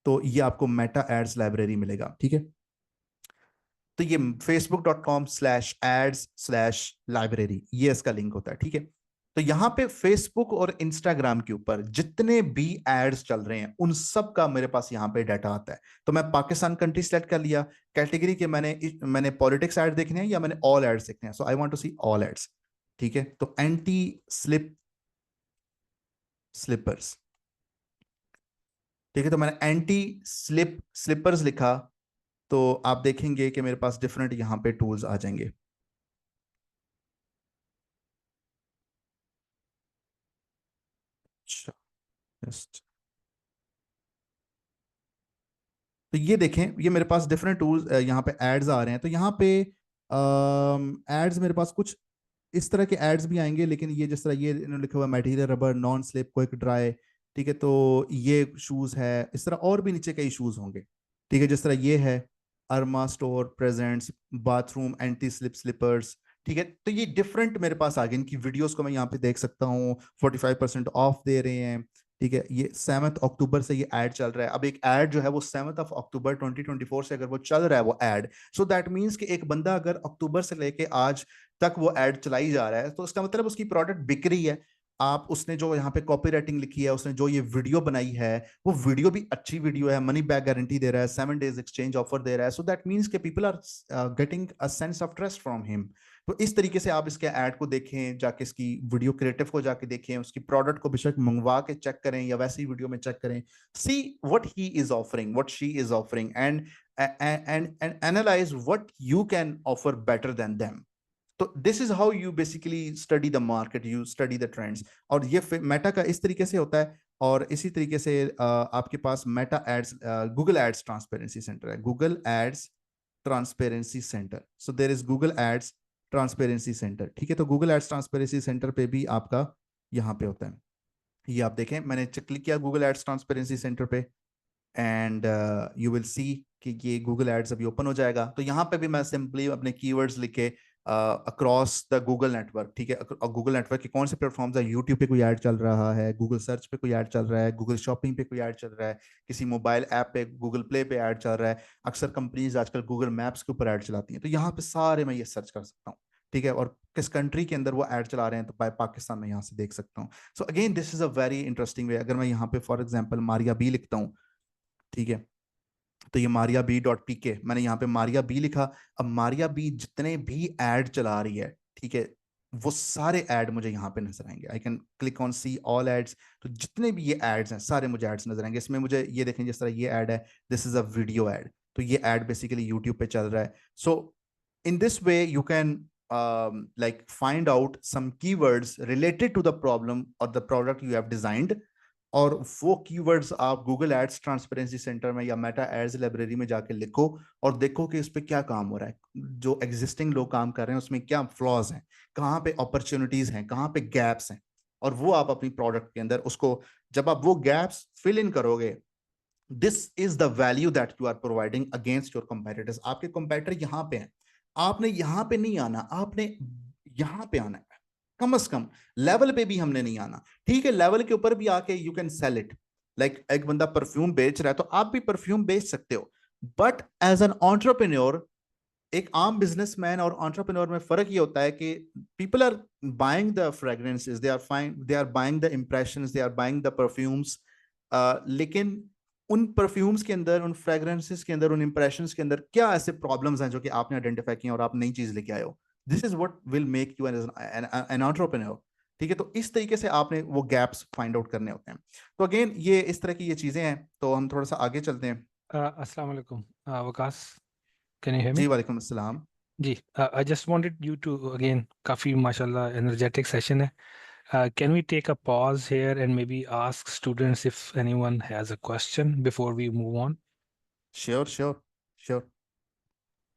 तो ये आपको मेटा एड्स लाइब्रेरी मिलेगा, ठीक है। तो ये facebook.com/ads/library, ये इसका लिंक होता है, ठीक है। तो यहाँ पे फेसबुक और इंस्टाग्राम के ऊपर जितने भी एड्स चल रहे हैं, उन सब का मेरे पास यहाँ पे डाटा आता है। तो मैं पाकिस्तान कंट्री सेलेक्ट कर लिया, कैटेगरी के मैंने पॉलिटिक्स एड देखने हैं या मैंने ऑल एड्स देखने हैं, so I want to see all ads, ठीक है। तो एंटी स्लिपर्स, ठीक है, तो मैंने एंटी स्लिपर्स लिखा, तो आप देखेंगे कि मेरे पास डिफरेंट यहाँ पे टूल्स आ जाएंगे। अच्छा, just- तो ये देखें, ये मेरे पास डिफरेंट टूल्स यहाँ पे एड्स आ रहे हैं। तो यहाँ पे एड्स मेरे पास कुछ इस तरह के एड्स भी आएंगे, लेकिन ये जिस तरह ये इन्होंने लिखा हुआ material rubber non slip quick dry, ठीक है, तो ये शूज है, इस तरह और भी नीचे कई शूज होंगे, ठीक है, जिस तरह ये है अरमा store presents bathroom anti slip slippers, ठीक है। तो ये डिफरेंट मेरे पास आ गए, इनकी वीडियोस को मैं यहाँ पे देख सकता हूँ, 45% ऑफ दे रहे हैं, ठीक है। ये 7 अक्टूबर से ये ऐड चल रहा है। अब एक ऐड जो है वो 7 अक्टूबर 2024 से अगर वो चल रहा है वो ऐड, सो दैट मीन्स कि एक बंदा अगर अक्टूबर से लेके आज तक वो ऐड चलाई जा रहा है, तो उसका मतलब उसकी प्रोडक्ट बिक रही है। आप उसने जो यहाँ पे कॉपी राइटिंग लिखी है, उसने जो ये वीडियो बनाई है, वो वीडियो भी अच्छी वीडियो है, मनी बैक गारंटी दे रहा है, 7 days एक्सचेंज ऑफर दे रहा है, सो दैट मीन्स के people are getting a sense of trust from him. तो इस तरीके से आप इसके ऐड को देखें, जाके इसकी वीडियो क्रिएटिव को जाके देखें, उसकी प्रोडक्ट को बेशक मंगवा के चेक करें या वैसे ही वीडियो में चेक करें, see what he is offering, what she is offering, and analyse what you can offer better than them. तो this is how you basically study the market, you study the trends. और ये Meta का इस तरीके से होता है। और इसी तरीके से आपके पास Meta ads, Google ads transparency centre है, Google ads transparency centre. So there is Google ads transparency centre, ठीक है। तो गूगल एड्स ट्रांसपेरेंसी सेंटर पे भी आपका यहाँ पे होता है। ये आप देखें, मैंने क्लिक किया गूगल एड्स ट्रांसपेरेंसी सेंटर पे, एंड यू विल सी कि ये गूगल एड्स अभी ओपन हो जाएगा। तो यहाँ पे भी मैं सिंपली अपने कीवर्ड्स लिखे अक्रॉस द गूगल नेटवर्क, ठीक है। गूगल नेटवर्क के कौन से प्लेटफॉर्म्स है, यूट्यूब पे कोई ऐड चल रहा है, गूगल सर्च पे कोई ऐड चल रहा है, गूगल शॉपिंग पे कोई ऐड चल रहा है, किसी मोबाइल ऐप पे, गूगल प्ले पे ऐड चल रहा है। अक्सर कंपनीज आजकल गूगल मैप्स के ऊपर ऐड चलाती हैं, तो यहाँ पे सारे मैं ये सर्च कर सकता हूँ, ठीक है। और किस कंट्री के अंदर वो ऐड चला रहे हैं, तो पाकिस्तान में यहाँ से देख सकता हूँ। So again this is a very interesting way. अगर मैं यहाँ पे फॉर एग्जाम्पल मारिया बी लिखता हूँ, ठीक है, तो ये मारिया बी डॉट पी के, मैंने यहाँ पे मारिया बी लिखा। अब मारिया बी जितने भी ऐड चला रही है, ठीक है, वो सारे ऐड मुझे यहाँ पे नजर आएंगे। I can click on see all ads, तो जितने भी ये एड्स हैं सारे मुझे एड्स नजर आएंगे। इसमें मुझे ये देखें, जिस तरह ये ऐड है, this is a video ad, तो ये ऐड बेसिकली यूट्यूब पे चल रहा है। So in this way you can like find out some keywords related to the problem or the product you have designed, और वो कीवर्ड्स आप गूगल एड्स ट्रांसपेरेंसी सेंटर में या मेटा एड्स लाइब्रेरी में जाके लिखो और देखो कि उस पर क्या काम हो रहा है, जो एग्जिस्टिंग लोग काम कर रहे हैं उसमें क्या फ्लॉज हैं, कहाँ पे अपॉर्चुनिटीज हैं, कहाँ पे गैप्स हैं, और वो आप अपनी प्रोडक्ट के अंदर उसको, जब आप वो गैप्स फिल इन करोगे, this is the value that you are providing against your competitors. आपके कंपेटिटर यहाँ पे हैं, आपने यहाँ पे नहीं आना, आपने यहाँ पे आना है। कम से कम लेवल पे भी हमने नहीं आना, ठीक है, लेवल के ऊपर भी आके you can sell it. Like एक बंदा परफ्यूम बेच रहा है तो आप भी परफ्यूम बेच सकते हो, बट एज एन एंटरप्रेन्योर, एक आम बिजनेसमैन और एंटरप्रेन्योर में फर्क ये होता है कि people are buying the fragrances, they are buying the impressions, they are buying the perfumes, लेकिन उन परफ्यूम्स के अंदर, उन फ्रेग्रेंसेस के अंदर, उन इंप्रेशंस के अंदर क्या ऐसे प्रॉब्लम्स हैं जो कि आपने आइडेंटिफाई किए और आप नई चीज लेके आए हो। This is what will make you an entrepreneur, ठीक है। तो इस तरीके से आपने वो गैप्स फाइंड आउट करने होते हैं। तो अगेन ये इस तरह की ये चीजें हैं। तो हम थोड़ा सा आगे चलते हैं। अस्सलाम वालेकुम Waqas, can you hear me? जी वालेकुम अस्सलाम। जी, I just wanted you to again, काफ़ी माशाल्लाह एनर्जेटिक सेशन है. Can we take a pause here and maybe ask students if anyone has a question before we move on? Sure sure sure.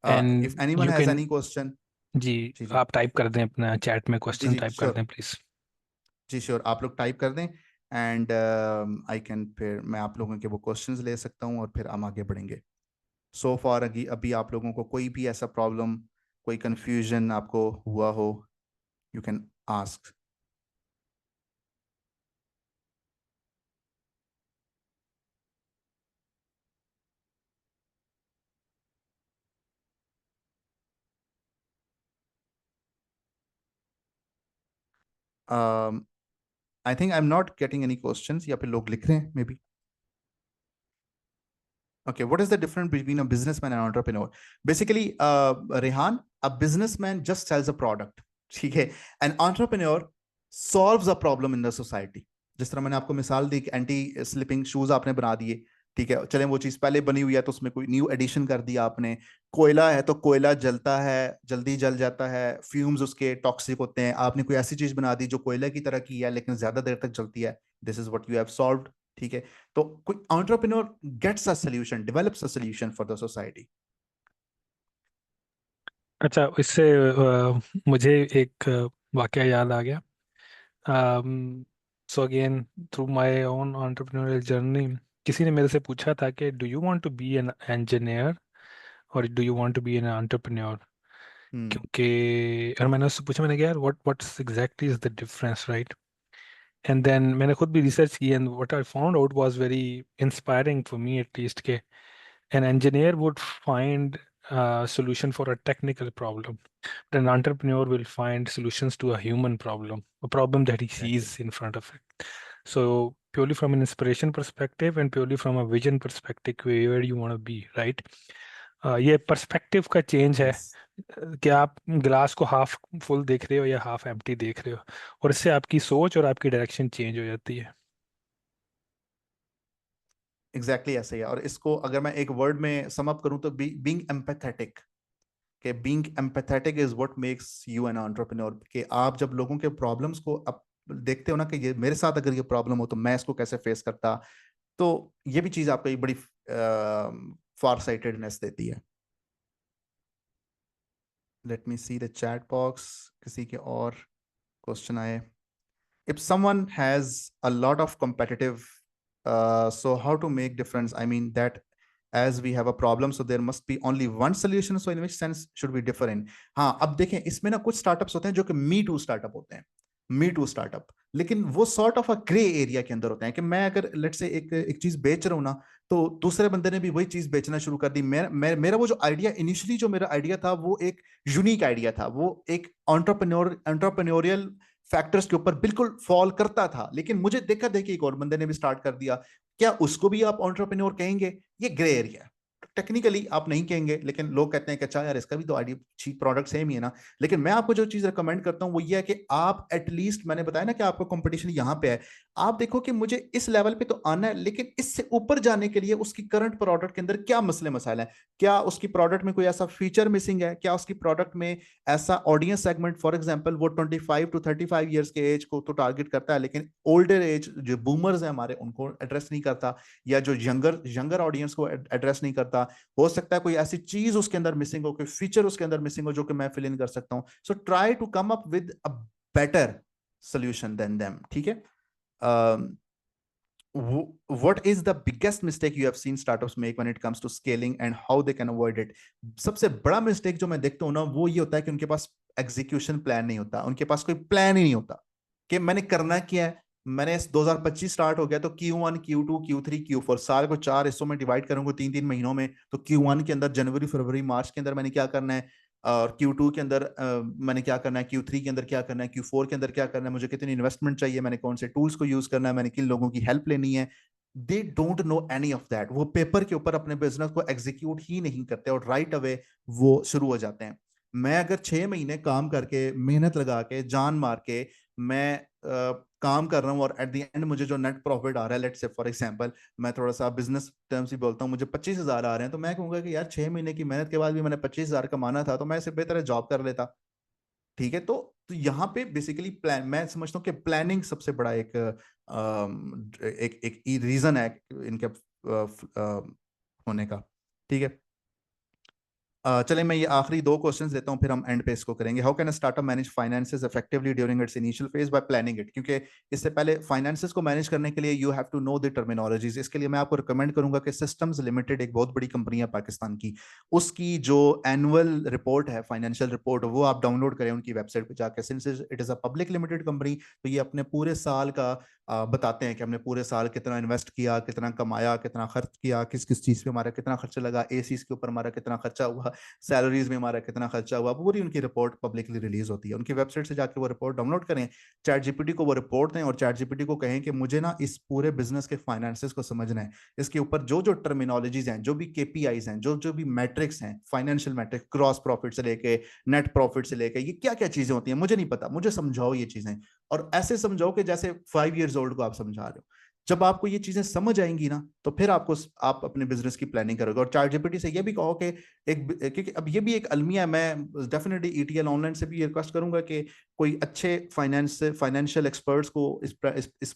If And anyone you has can, any question. जी, जी जी आप type कर दें अपना chat में, जी question जी टाइप कर श्योर। दें प्लीज़. जी श्योर, आप लोग टाइप कर दें, एंड आई कैन, फिर मैं आप लोगों के वो क्वेश्चंस ले सकता हूँ और फिर हम आगे बढ़ेंगे। सो फॉर अभी अभी आप लोगों को कोई भी ऐसा प्रॉब्लम, कोई कंफ्यूजन आपको हुआ हो, you can ask. I think I am not getting any questions, या फिर लोग लिख रहे हैं may be. Okay, what is the difference between a businessman and entrepreneur? Basically, Rehan, a businessman just sells a product. ठीक है, an entrepreneur solves a problem in the society. जिस तरह मैंने आपको मिसाल दी कि एंटी स्लिपिंग शूज आपने बना दिए, ठीक है, चले वो चीज पहले बनी हुई है तो उसमें कोई न्यू एडिशन कर दिया आपने। कोयला है तो कोयला जलता है, जल्दी जल जाता है, फ्यूम्स उसके टॉक्सिक होते हैं, आपने कोई ऐसी चीज बना दी जो कोयला की तरह की है लेकिन ज्यादा देर तक जलती है। This is what you have solved, ठीक है। तो कोई entrepreneur gets a solution, develops a solution for the society. अच्छा, इससे मुझे एक वाकया याद आ गया. So again, through my own entrepreneurial journey, किसी ने मेरे से पूछा था कि do you want to be an engineer और do you want to be an entrepreneur. Hmm क्योंकि और मैंने उससे पूछा, मैंने कहा यार what's exactly is the difference, right? And then मैंने खुद भी रिसर्च की and what I found out was very inspiring for me at least, के an engineer would find solution for a technical problem. But an entrepreneur will find solutions to a human problem, a problem that he sees in front of it. So purely from an inspiration perspective and purely from a vision perspective, where you want to be, right? ये perspective का change है Yes. कि आप glass को half full देख रहे हो या हाफ एम्प्टी देख रहे हो, और इससे आपकी सोच और आपकी डायरेक्शन चेंज हो जाती है. एग्जैक्टली ऐसे ही है। और इसको अगर मैं एक वर्ड में सम अप करूं तो बीइंग एम्पैथेटिक, कि being empathetic is what makes you an entrepreneur. कि आप जब लोगों के प्रॉब्लम्स को अब देखते हो ना कि ये मेरे साथ अगर ये प्रॉब्लम हो तो मैं इसको कैसे फेस करता, तो ये भी चीज आपको एक बड़ी फार साइटेडनेस देती है। Let me see the chat box, किसी के और क्वेश्चन आए। If someone has a lot of competitive, so how to make difference? I mean that as we have a problem, so there must be only one solution. So in which sense should we differ in? हाँ, अब देखें इसमें ना कुछ startups होते हैं जो कि मी टू स्टार्टअप होते हैं, मी टू स्टार्टअप, लेकिन वो sort of a grey area के अंदर होते हैं कि मैं अगर लेट से एक चीज बेच रहा हूँ ना, तो दूसरे बंदे ने भी वही चीज बेचना शुरू कर दी। मेरा वो जो आइडिया इनिशियली जो मेरा आइडिया था वो एक यूनिक आइडिया था, वो एक एंटरप्रेन्योरियल फैक्टर्स के ऊपर बिल्कुल फॉल करता था, लेकिन मुझे देखा देखी एक और बंदे ने भी स्टार्ट कर दिया। क्या उसको भी आप एंटरप्रेन्योर कहेंगे? ये ग्रे एरिया है। टेक्निकली आप नहीं कहेंगे, लेकिन लोग कहते हैं कि अच्छा यार इसका भी तो आइडिया चीप प्रोडक्ट सेम ही है ना। लेकिन मैं आपको जो चीज रिकमेंड करता हूं वो ये है कि आप एटलीस्ट, मैंने बताया ना कि आपका कंपटीशन यहां पे है, आप देखो कि मुझे इस लेवल पे तो आना है, लेकिन इससे ऊपर जाने के लिए उसकी करंट प्रोडक्ट के अंदर क्या मसले मसाइल हैं, क्या उसकी प्रोडक्ट में कोई ऐसा फीचर मिसिंग है, क्या उसकी प्रोडक्ट में ऐसा ऑडियंस सेगमेंट, फॉर एग्जांपल वो 25 टू 35 इयर्स के एज को तो टारगेट करता है, लेकिन ओल्डर एज जो बूमर्स हैं हमारे उनको एड्रेस नहीं करता, या जो यंगर ऑडियंस को एड्रेस नहीं करता। हो सकता है कोई ऐसी चीज उसके अंदर मिसिंग हो, कोई फीचर उसके अंदर मिसिंग हो जो कि मैं फिल इन कर सकता हूं। So try to come up with a better solution than them. ठीक है। What is the biggest mistake you have seen startups make when it comes to scaling and how they can avoid it? सबसे बड़ा mistake जो मैं देखता हूँ ना वो ये होता है कि उनके पास एग्जीक्यूशन प्लान नहीं होता, उनके पास कोई प्लान ही नहीं होता कि मैंने करना क्या है। मैंने 2025 स्टार्ट हो गया तो Q1 Q2 Q3 Q4 साल को 4 हिस्सों में डिवाइड करूंगा 3-3 महीनों में। तो Q1 के अंदर जनवरी फरवरी मार्च के अंदर मैंने क्या करना है, और Q2 के अंदर मैंने क्या करना है, Q3 के अंदर क्या करना है, Q4 के अंदर क्या करना है, मुझे कितनी इन्वेस्टमेंट चाहिए, मैंने कौन से टूल्स को यूज करना है, मैंने किन लोगों की हेल्प लेनी है। They don't know any of that. वो पेपर के ऊपर अपने बिजनेस को एग्जीक्यूट ही नहीं करते और राइट अवे वो शुरू हो जाते हैं। मैं अगर 6 महीने काम करके मेहनत लगा के जान मार के मैं काम कर रहा हूँ और एट द एंड मुझे जो नेट प्रॉफिट आ रहा है, लेट्स से फॉर एग्जांपल मैं थोड़ा सा बिजनेस टर्म्स ही बोलता हूँ, मुझे 25,000 आ रहे हैं, तो मैं कहूंगा कि यार 6 महीने की मेहनत के बाद भी मैंने 25,000 कमाना था तो मैं इससे बेहतर जॉब कर लेता। ठीक है। तो यहाँ पे बेसिकली प्लान, मैं समझता हूँ कि प्लानिंग सबसे बड़ा एक रीजन है इनके होने का। ठीक है। चले मैं ये आखिरी 2 क्वेश्चंस देता हूँ फिर हम एंड पे इसको करेंगे। How can a startup manage finances effectively during its initial phase by planning it? क्योंकि इससे पहले फाइनेंसेस को मैनेज करने के लिए you have to know the terminologies. इसके लिए मैं आपको रिकमेंड करूंगा कि सिस्टम्स लिमिटेड एक बहुत बड़ी कंपनी है पाकिस्तान की, उसकी जो एनुअल रिपोर्ट है, फाइनेंशियल रिपोर्ट, वो आप डाउनलोड करें उनकी वेबसाइट पर जाकर। Since it is a public limited company तो ये अपने पूरे साल का बताते हैं कि हमने पूरे साल कितना इन्वेस्ट किया, कितना कमाया, कितना खर्च किया, किस किस चीज पे हमारा कितना खर्चा लगा, एसीज के ऊपर हमारा कितना खर्चा हुआ, सैलरीज में हमारा कितना खर्चा हुआ, पूरी उनकी रिपोर्ट पब्लिकली रिलीज होती है। उनकी वेबसाइट से जाकर वो रिपोर्ट डाउनलोड करें, चैट जीपीटी को वो रिपोर्ट दें और चैट जीपीटी को कहें कि मुझे ना इस पूरे बिजनेस के फाइनेंसेस को समझना है, इसके ऊपर जो जो टर्मिनोलॉजीज हैं, जो भी केपीआईज हैं, जो जो भी मैट्रिक्स हैं, फाइनेंशियल मैट्रिक्स, क्रॉस प्रॉफिट से लेके नेट प्रॉफिट से लेके, ये क्या क्या चीजें होती हैं मुझे नहीं पता, मुझे समझाओ ये चीजें। और ऐसे समझाओ कि जैसे 5 years ओल्ड को आप समझा रहे हो। जब आपको ये चीजें समझ आएंगी ना तो फिर आप अपने बिजनेस की प्लानिंग करोगे। और चैट जीपीटी से ये भी कहो कि क्योंकि अब ये भी एक अलमिया, मैं डेफिनेटली ईटीएल ऑनलाइन से भी रिक्वेस्ट करूंगा कि कोई अच्छे फाइनेंशियल एक्सपर्ट्स को इस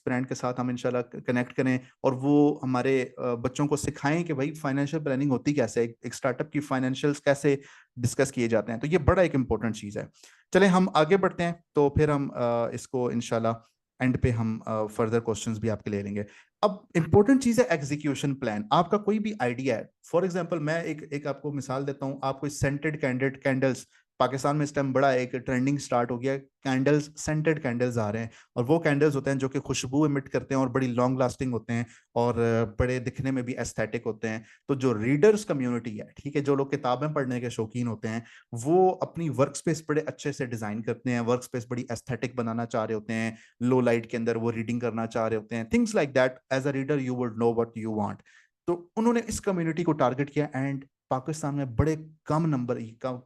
ब्रांड के साथ हम इंशाल्लाह कनेक्ट करें और वो हमारे बच्चों को सिखाएं कि भाई फाइनेंशियल प्लानिंग होती कैसे, एक स्टार्टअप की फाइनेंशियल्स कैसे डिस्कस किए जाते हैं। तो ये बड़ा एक इंपॉर्टेंट चीज है। चले हम आगे बढ़ते हैं तो फिर हम इसको इंशाल्लाह एंड पे हम फर्दर क्वेश्चंस भी आपके ले लेंगे। अब इंपॉर्टेंट चीज है एग्जीक्यूशन प्लान। आपका कोई भी आइडिया है, फॉर एग्जांपल मैं एक आपको मिसाल देता हूं, आप कोई सेंटेड कैंडल्स पाकिस्तान में इस टाइम बड़ा एक ट्रेंडिंग स्टार्ट हो गया, कैंडल्स, सेंटेड कैंडल्स आ रहे हैं, और वो कैंडल्स होते हैं जो कि खुशबू इमिट करते हैं और बड़ी लॉन्ग लास्टिंग होते हैं और बड़े दिखने में भी एस्थेटिक होते हैं। तो जो रीडर्स कम्युनिटी है, ठीक है, जो लोग किताबें पढ़ने के शौकीन होते हैं, वो अपनी वर्क स्पेस बड़े अच्छे से डिजाइन करते हैं, वर्क स्पेस बड़ी एस्थेटिक बनाना चाह रहे होते हैं, लो लाइट के अंदर वो रीडिंग करना चाह रहे होते हैं, things like that. As a reader you would know what you want. तो उन्होंने इस कम्युनिटी को टारगेट किया, एंड पाकिस्तान में बड़े कम नंबर,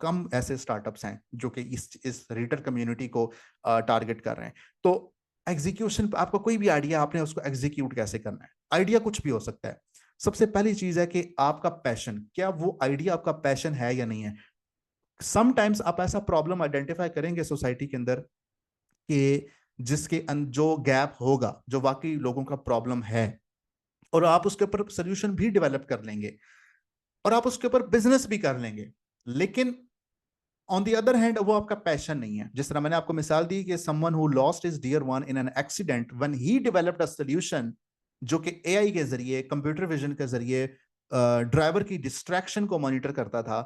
कम ऐसे स्टार्टअप्स हैं जो कि इस रीडर कम्युनिटी को टारगेट कर रहे हैं। तो एग्जीक्यूशन, आपका कोई भी आइडिया, आपने उसको एग्जीक्यूट कैसे करना है। आइडिया कुछ भी हो सकता है। सबसे पहली चीज है कि आपका पैशन, क्या वो आइडिया आपका पैशन है या नहीं है। समटाइम्स आप ऐसा प्रॉब्लम आइडेंटिफाई करेंगे सोसाइटी के अंदर कि जो गैप होगा, जो वाकई लोगों का प्रॉब्लम है, और आप उसके ऊपर सोल्यूशन भी डेवलप कर लेंगे और आप उसके ऊपर बिजनेस भी कर लेंगे, लेकिन ऑन द अदर हैंड वो आपका पैशन नहीं है। जिस तरह मैंने आपको मिसाल दी कि someone who lost his dear one in an accident, when he developed a solution जो कि एआई के जरिए, कंप्यूटर विजन के जरिए ड्राइवर की डिस्ट्रैक्शन को मॉनिटर करता था,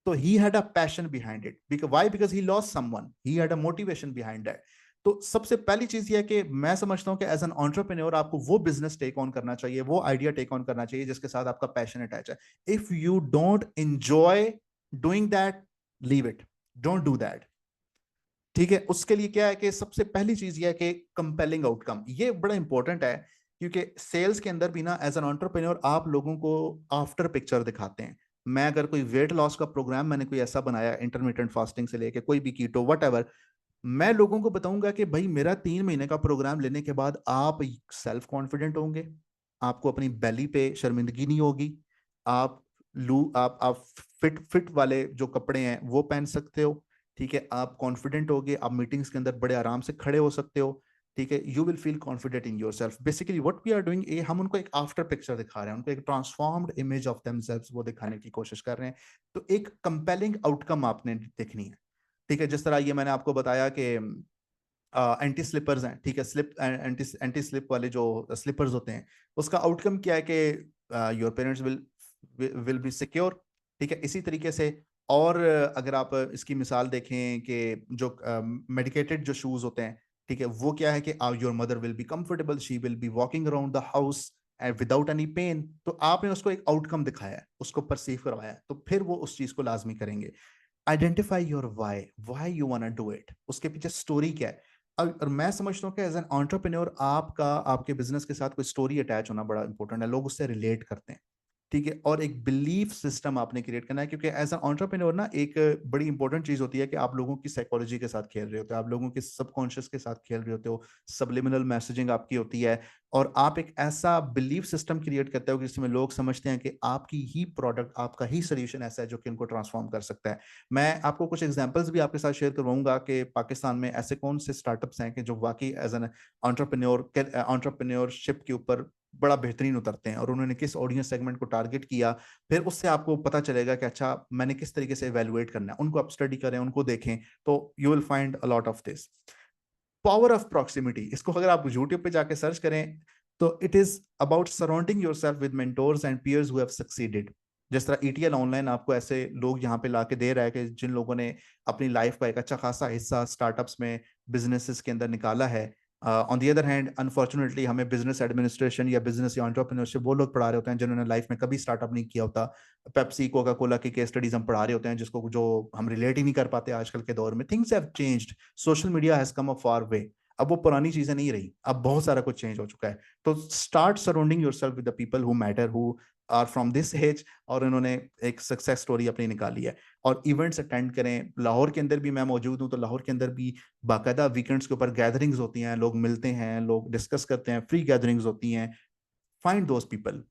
तो he had a passion behind it. Why? Because he lost someone, he had a motivation behind that. तो सबसे पहली चीज ये है कि मैं समझता हूं कि एज एन एंटरप्रेन्योर आपको वो बिजनेस टेक ऑन करना चाहिए, वो आइडिया टेक ऑन करना चाहिए जिसके साथ आपका पैशन अटैच है। If you don't enjoy doing that, leave it, don't do that. ठीक है, उसके लिए क्या है कि सबसे पहली चीज ये है कि कंपेलिंग आउटकम, ये बड़ा इंपॉर्टेंट है, क्योंकि सेल्स के अंदर भी ना एज एन एंटरप्रेन्योर आप लोगों को आफ्टर पिक्चर दिखाते हैं। मैं अगर कोई वेट लॉस का प्रोग्राम मैंने कोई ऐसा बनाया, इंटरमीडिएंट फास्टिंग से लेके कोई भी कीटो वट, मैं लोगों को बताऊंगा कि भाई मेरा 3 महीने का प्रोग्राम लेने के बाद आप सेल्फ कॉन्फिडेंट होंगे, आपको अपनी बेली पे शर्मिंदगी नहीं होगी, आप आप फिट फिट वाले जो कपड़े हैं वो पहन सकते हो, ठीक है, आप कॉन्फिडेंट होगे, आप मीटिंग्स के अंदर बड़े आराम से खड़े हो सकते हो, ठीक है, you will feel confident in yourself. Basically what we are doing, हम उनको एक आफ्टर पिक्चर दिखा रहे हैं, उनको एक ट्रांसफॉर्म्ड इमेज ऑफ देमसेल्व्स वो दिखाने की कोशिश कर रहे हैं। तो एक कंपेलिंग आउटकम आपने देखनी है, ठीक है। जिस तरह ये मैंने आपको बताया कि एंटी स्लिपर्स हैं, ठीक है, एंटी स्लिप वाले जो स्लिपर्स होते हैं, उसका आउटकम क्या है कि your parents will be secure, ठीक है। इसी तरीके से, और अगर आप इसकी मिसाल देखें कि जो मेडिकेटेड जो शूज होते हैं, ठीक है, वो क्या है कि your mother will be comfortable, she will be walking around the house without any pain. तो आपने उसको एक आउटकम दिखाया है, उसको परसीव करवाया, तो फिर वो उस चीज को लाजमी करेंगे। Identify your why you want to do it, उसके पीछे स्टोरी क्या है। और मैं समझता हूँ कि एज एन एंटरप्रेन्योर आपका आपके बिजनेस के साथ कोई स्टोरी अटैच होना बड़ा इंपॉर्टेंट है, लोग उससे रिलेट करते हैं, ठीक है। और एक बिलीफ सिस्टम आपने क्रिएट करना है, क्योंकि एज एन एंटरप्रेन्योर ना एक बड़ी इंपॉर्टेंट चीज होती है कि आप लोगों की साइकोलॉजी के साथ खेल रहे होते हो, आप लोगों के सबकॉन्शियस के साथ खेल रहे होते हो, सबलिमिनल मैसेजिंग आपकी होती है, और आप एक ऐसा बिलीफ सिस्टम क्रिएट करते हो कि जिसमें लोग समझते हैं कि आपकी ही प्रोडक्ट, आपका ही सोल्यूशन ऐसा है जो कि उनको ट्रांसफॉर्म कर सकता है। मैं आपको कुछ एग्जांपल्स भी आपके साथ शेयर करवाऊंगा कि पाकिस्तान में ऐसे कौन से स्टार्टअप्स हैं कि जो वाकई एज एन एंटरप्रेन्योरशिप के ऊपर बड़ा बेहतरीन उतरते हैं, और उन्होंने किस ऑडियंस सेगमेंट को टारगेट किया, फिर उससे आपको पता चलेगा कि अच्छा मैंने किस तरीके से इवेलुएट करना है। उनको आप स्टडी करें, उनको देखें, तो you will find a lot of this. Power of proximity, इसको अगर आप यूट्यूब पे जाके सर्च करें तो it is about surrounding yourself with mentors and peers who have succeeded. जिस तरह ईटीएल ऑनलाइन आपको ऐसे लोग यहाँ पे लाके दे रहा है कि जिन लोगों ने अपनी लाइफ का एक अच्छा खासा हिस्सा स्टार्टअप्स में, बिजनेसेस के अंदर निकाला है। On the other hand unfortunately हमें बिजनेस एडमिनिस्ट्रेशन या बिजनेस या एंटरप्रेन्योरशिप वो लोग पढ़ा रहे होते हैं जिन्होंने लाइफ में कभी स्टार्टअप नहीं किया होता। पेप्सी, कोका कोला की केस स्टडीज हम पढ़ा रहे होते हैं जिसको जो हम रिलेट ही नहीं कर पाते आजकल के दौर में। Things have changed, social media has come a far way. अब वो पुरानी चीजें नहीं रही, अब बहुत सारा कुछ चेंज हो चुका है। तो start surrounding yourself with the people who matter, who are from this age, और इन्होंने एक सक्सेस स्टोरी अपनी निकाली है। और इवेंट्स अटेंड करें। लाहौर के अंदर भी मैं मौजूद हूँ, तो लाहौर के अंदर भी बाकायदा वीकेंड्स के ऊपर गैदरिंग्स होती हैं, लोग मिलते हैं, लोग डिस्कस करते हैं, फ्री गैदरिंग्स होती हैं। फाइंड दोज पीपल,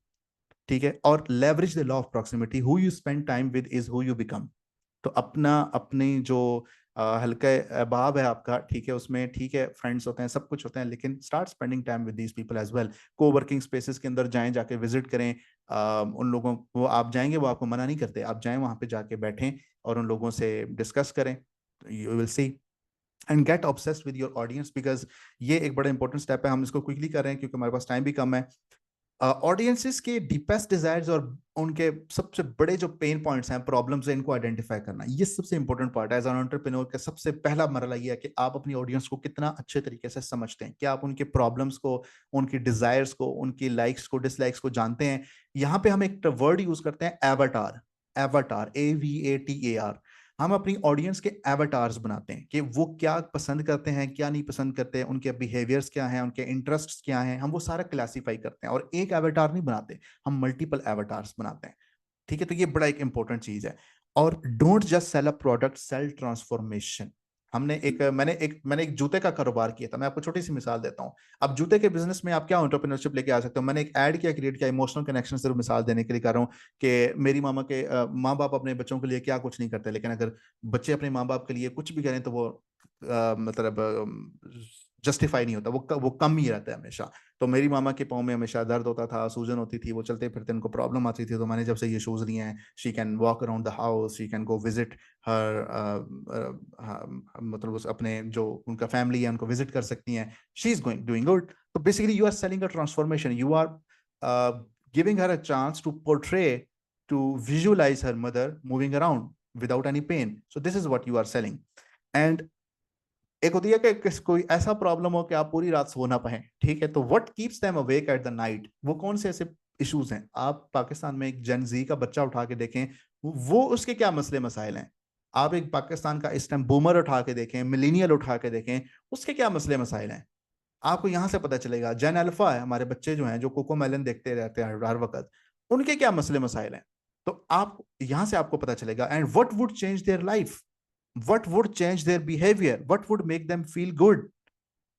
ठीक है, और leverage the law of proximity, who you spend time with is who you become. तो अपना अपनी जो हल्का अहबाब है आपका, ठीक है, उसमें ठीक है फ्रेंड्स होते हैं, सब कुछ होते हैं, लेकिन start spending time with these people as well. Coworking spaces के अंदर जाएं, जाके विजिट करें। उन लोगों वो आप जाएंगे, वो आपको मना नहीं करते, आप जाएं वहां पे जाके बैठें और उन लोगों से डिस्कस करें, you will see and get obsessed with your audience. Because ये एक बड़ा इंपॉर्टेंट स्टेप है, हम इसको क्विकली कर रहे हैं क्योंकि हमारे पास टाइम भी कम है। ऑडियंसेस के डीपेस्ट डिजायर्स और उनके सबसे बड़े जो पेन पॉइंट्स हैं, प्रॉब्लम्स हैं, इनको आइडेंटिफाई करना, ये सबसे इंपॉर्टेंट पार्ट है एज एन एंटरप्रेन्योर का। सबसे पहला मरहला ये है कि आप अपनी ऑडियंस को कितना अच्छे तरीके से समझते हैं, क्या आप उनके प्रॉब्लम्स को, उनकी डिजायर्स को, उनकी लाइक्स को, डिसलाइक्स को जानते हैं। यहाँ पे हम एक वर्ड यूज करते हैं एवाटार, एवाटार, AVATAR। हम अपनी ऑडियंस के एवाटार्स बनाते हैं कि वो क्या पसंद करते हैं, क्या नहीं पसंद करते हैं, उनके बिहेवियर्स क्या हैं, उनके इंटरेस्ट्स क्या हैं, हम वो सारा क्लासीफाई करते हैं। और एक एवाटार नहीं बनाते, हम मल्टीपल एवाटार्स बनाते हैं। ठीक है, तो ये बड़ा एक इंपॉर्टेंट चीज है। और don't just sell a product, sell transformation. मैंने एक जूते का कारोबार किया था। मैं आपको छोटी सी मिसाल देता हूँ। अब जूते के बिजनेस में आप क्या एंटरप्रेन्योरशिप लेके आ सकते हो। मैंने एक ऐड किया, क्रिएट किया, इमोशनल कनेक्शन सिर्फ मिसाल देने के लिए कर रहा हूँ कि मेरी मामा के माँ बाप अपने बच्चों के लिए क्या कुछ नहीं करते, लेकिन अगर बच्चे अपने माँ बाप के लिए कुछ भी करें तो वो मतलब जस्टिफाई नहीं होता, वो कम ही रहता है हमेशा। तो मेरी मामा के पाँव में हमेशा दर्द होता था, सूजन होती थी, वो चलते फिरते उनको प्रॉब्लम आती थी। तो मैंने जब से ये शूज लिए हैं, she can walk around the house, she can go visit her, मतलब उस अपने जो उनका फैमिली है उनको विजिट कर सकती हैं। She is going doing good. तो basically you are selling a transformation, you are giving her a chance to portray, to visualise her mother moving around without any pain. So this is what you are selling. And एक होती है कि कोई ऐसा problem हो कि आप पूरी रात सो ना पाए, ठीक है, तो what keeps them awake at the night, वो कौन से ऐसे इश्यूज हैं। आप पाकिस्तान में एक जेन जी का बच्चा उठा के देखें, वो उसके क्या मसले मसाइल हैं। आप एक पाकिस्तान का इस टाइम बूमर उठा के देखें, मिलीनियल उठा के देखें, उसके क्या मसले मसाइल हैं, आपको यहां से पता चलेगा। जेन अल्फा है, हमारे बच्चे जो हैं जो कोको मेलन देखते रहते हैं हर वक्त, उनके क्या मसले मसाइल हैं। तो आप यहां से आपको पता चलेगा। And what would change their life, what would change their behavior, what would make them feel good।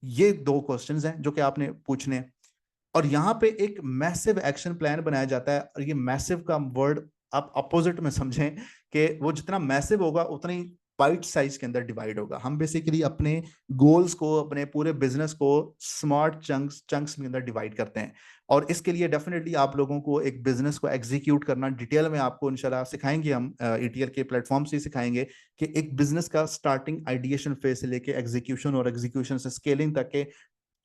ये दो क्वेश्चंस हैं जो कि आपने पूछने हैं। और यहाँ पे एक मैसिव एक्शन प्लान बनाया जाता है। और ये मैसिव का वर्ड आप अपोजिट में समझें कि वो जितना मैसिव होगा उतनी बाइट साइज के अंदर डिवाइड होगा। हम बेसिकली अपने गोल्स को, अपने पूरे बिजनेस को स्मार्ट चंक्स के अंदर डिवाइड करते हैं। और इसके लिए डेफिनेटली आप लोगों को एक बिजनेस को एग्जीक्यूट करना डिटेल में आपको इंशाल्लाह सिखाएंगे, हम ETL के प्लेटफॉर्म से सिखाएंगे कि एक बिजनेस का स्टार्टिंग आइडिएशन फेज से लेके एग्जीक्यूशन और एग्जीक्यूशन से स्केलिंग तक के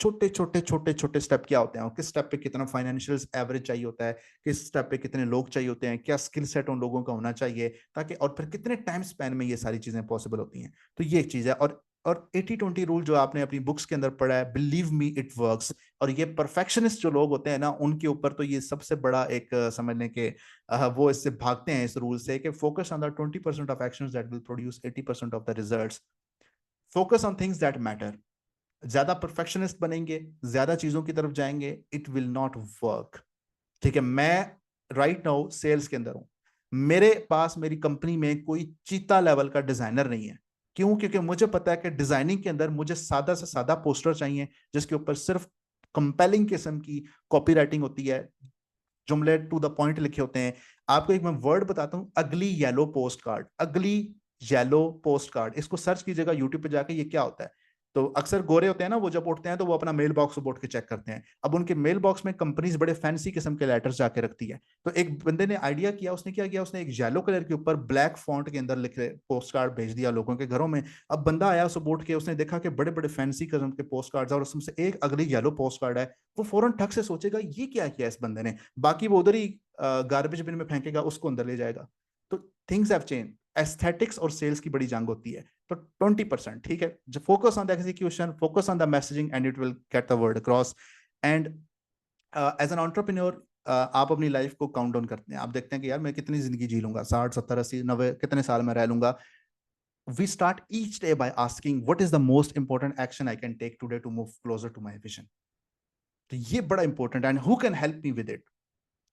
छोटे छोटे छोटे छोटे स्टेप क्या होते हैं, और किस स्टेप पे कितना फाइनेंशियल एवरेज चाहिए होता है, किस स्टेप पे कितने लोग चाहिए होते हैं, क्या स्किल सेट उन लोगों का होना चाहिए, ताकि और फिर कितने टाइम स्पैन में ये सारी चीजें पॉसिबल होती हैं। तो ये एक चीज है। और 80-20 रूल जो आपने अपनी बुक्स के अंदर पढ़ा है, बिलीव मी इट वर्क्स। और ये परफेक्शनिस्ट जो लोग होते हैं ना, उनके ऊपर तो ये सबसे बड़ा एक समझने के वो इससे भागते हैं इस रूल से कि focus on the 20% of actions that will produce 80% of the results. Focus on things that matter. ज्यादा परफेक्शनिस्ट बनेंगे, ज्यादा चीजों की तरफ जाएंगे, इट विल नॉट वर्क। ठीक है, मैं राइट नाउ सेल्स के अंदर हूं, मेरे पास मेरी कंपनी में कोई चीता लेवल का डिजाइनर नहीं है। क्यों? क्योंकि मुझे पता है कि डिजाइनिंग के अंदर मुझे सादा से सादा पोस्टर चाहिए जिसके ऊपर सिर्फ कंपेलिंग किस्म की कॉपी राइटिंग होती है, जुमले टू द पॉइंट लिखे होते हैं। आपको एक मैं वर्ड बताता हूं, अगली येलो पोस्ट कार्ड, अगली येलो पोस्ट कार्ड। इसको सर्च कीजिएगा यूट्यूब पे जाके, ये क्या होता है। तो अक्सर गोरे होते हैं ना, वो जब उठते हैं तो वो अपना मेल बॉक्स उठ के चेक करते हैं। अब उनके मेल बॉक्स में कंपनीज बड़े फैंसी किस्म के लेटर्स जाके रखती है। तो एक बंदे ने आइडिया किया, उसने क्या किया, उसने एक येलो कलर के ऊपर ब्लैक फॉन्ट के अंदर लिखे पोस्ट कार्ड भेज दिया लोगों के घरों में। अब बंदा आया उसे उठ के, उसने देखा कि बड़े बड़े फैंसी किस्म के पोस्ट कार्ड और उसमें से एक अगली येलो पोस्ट कार्ड है। वो फौरन ठग से सोचेगा ये क्या किया इस बंदे ने, बाकी वो उधर ही गार्बेज बिन में फेंकेगा, उसको अंदर ले जाएगा। तो थिंग्स हैव चेंज। एस्थेटिक्स और सेल्स की बड़ी जंग होती है। तो 20%, ठीक है, जो focus on the execution, focus on the messaging and it will get the word across. And as an entrepreneur आप अपनी लाइफ को काउंट डाउन करते हैं। आप देखते हैं कि यार मैं कितनी जिंदगी जी लूंगा, 60, 70, 80, 90, कितने साल में रह लूंगा। We start each day by asking what is the most important action I can take today to move closer to my vision. तो ये बड़ा इंपॉर्टेंट है। And who can help me with it.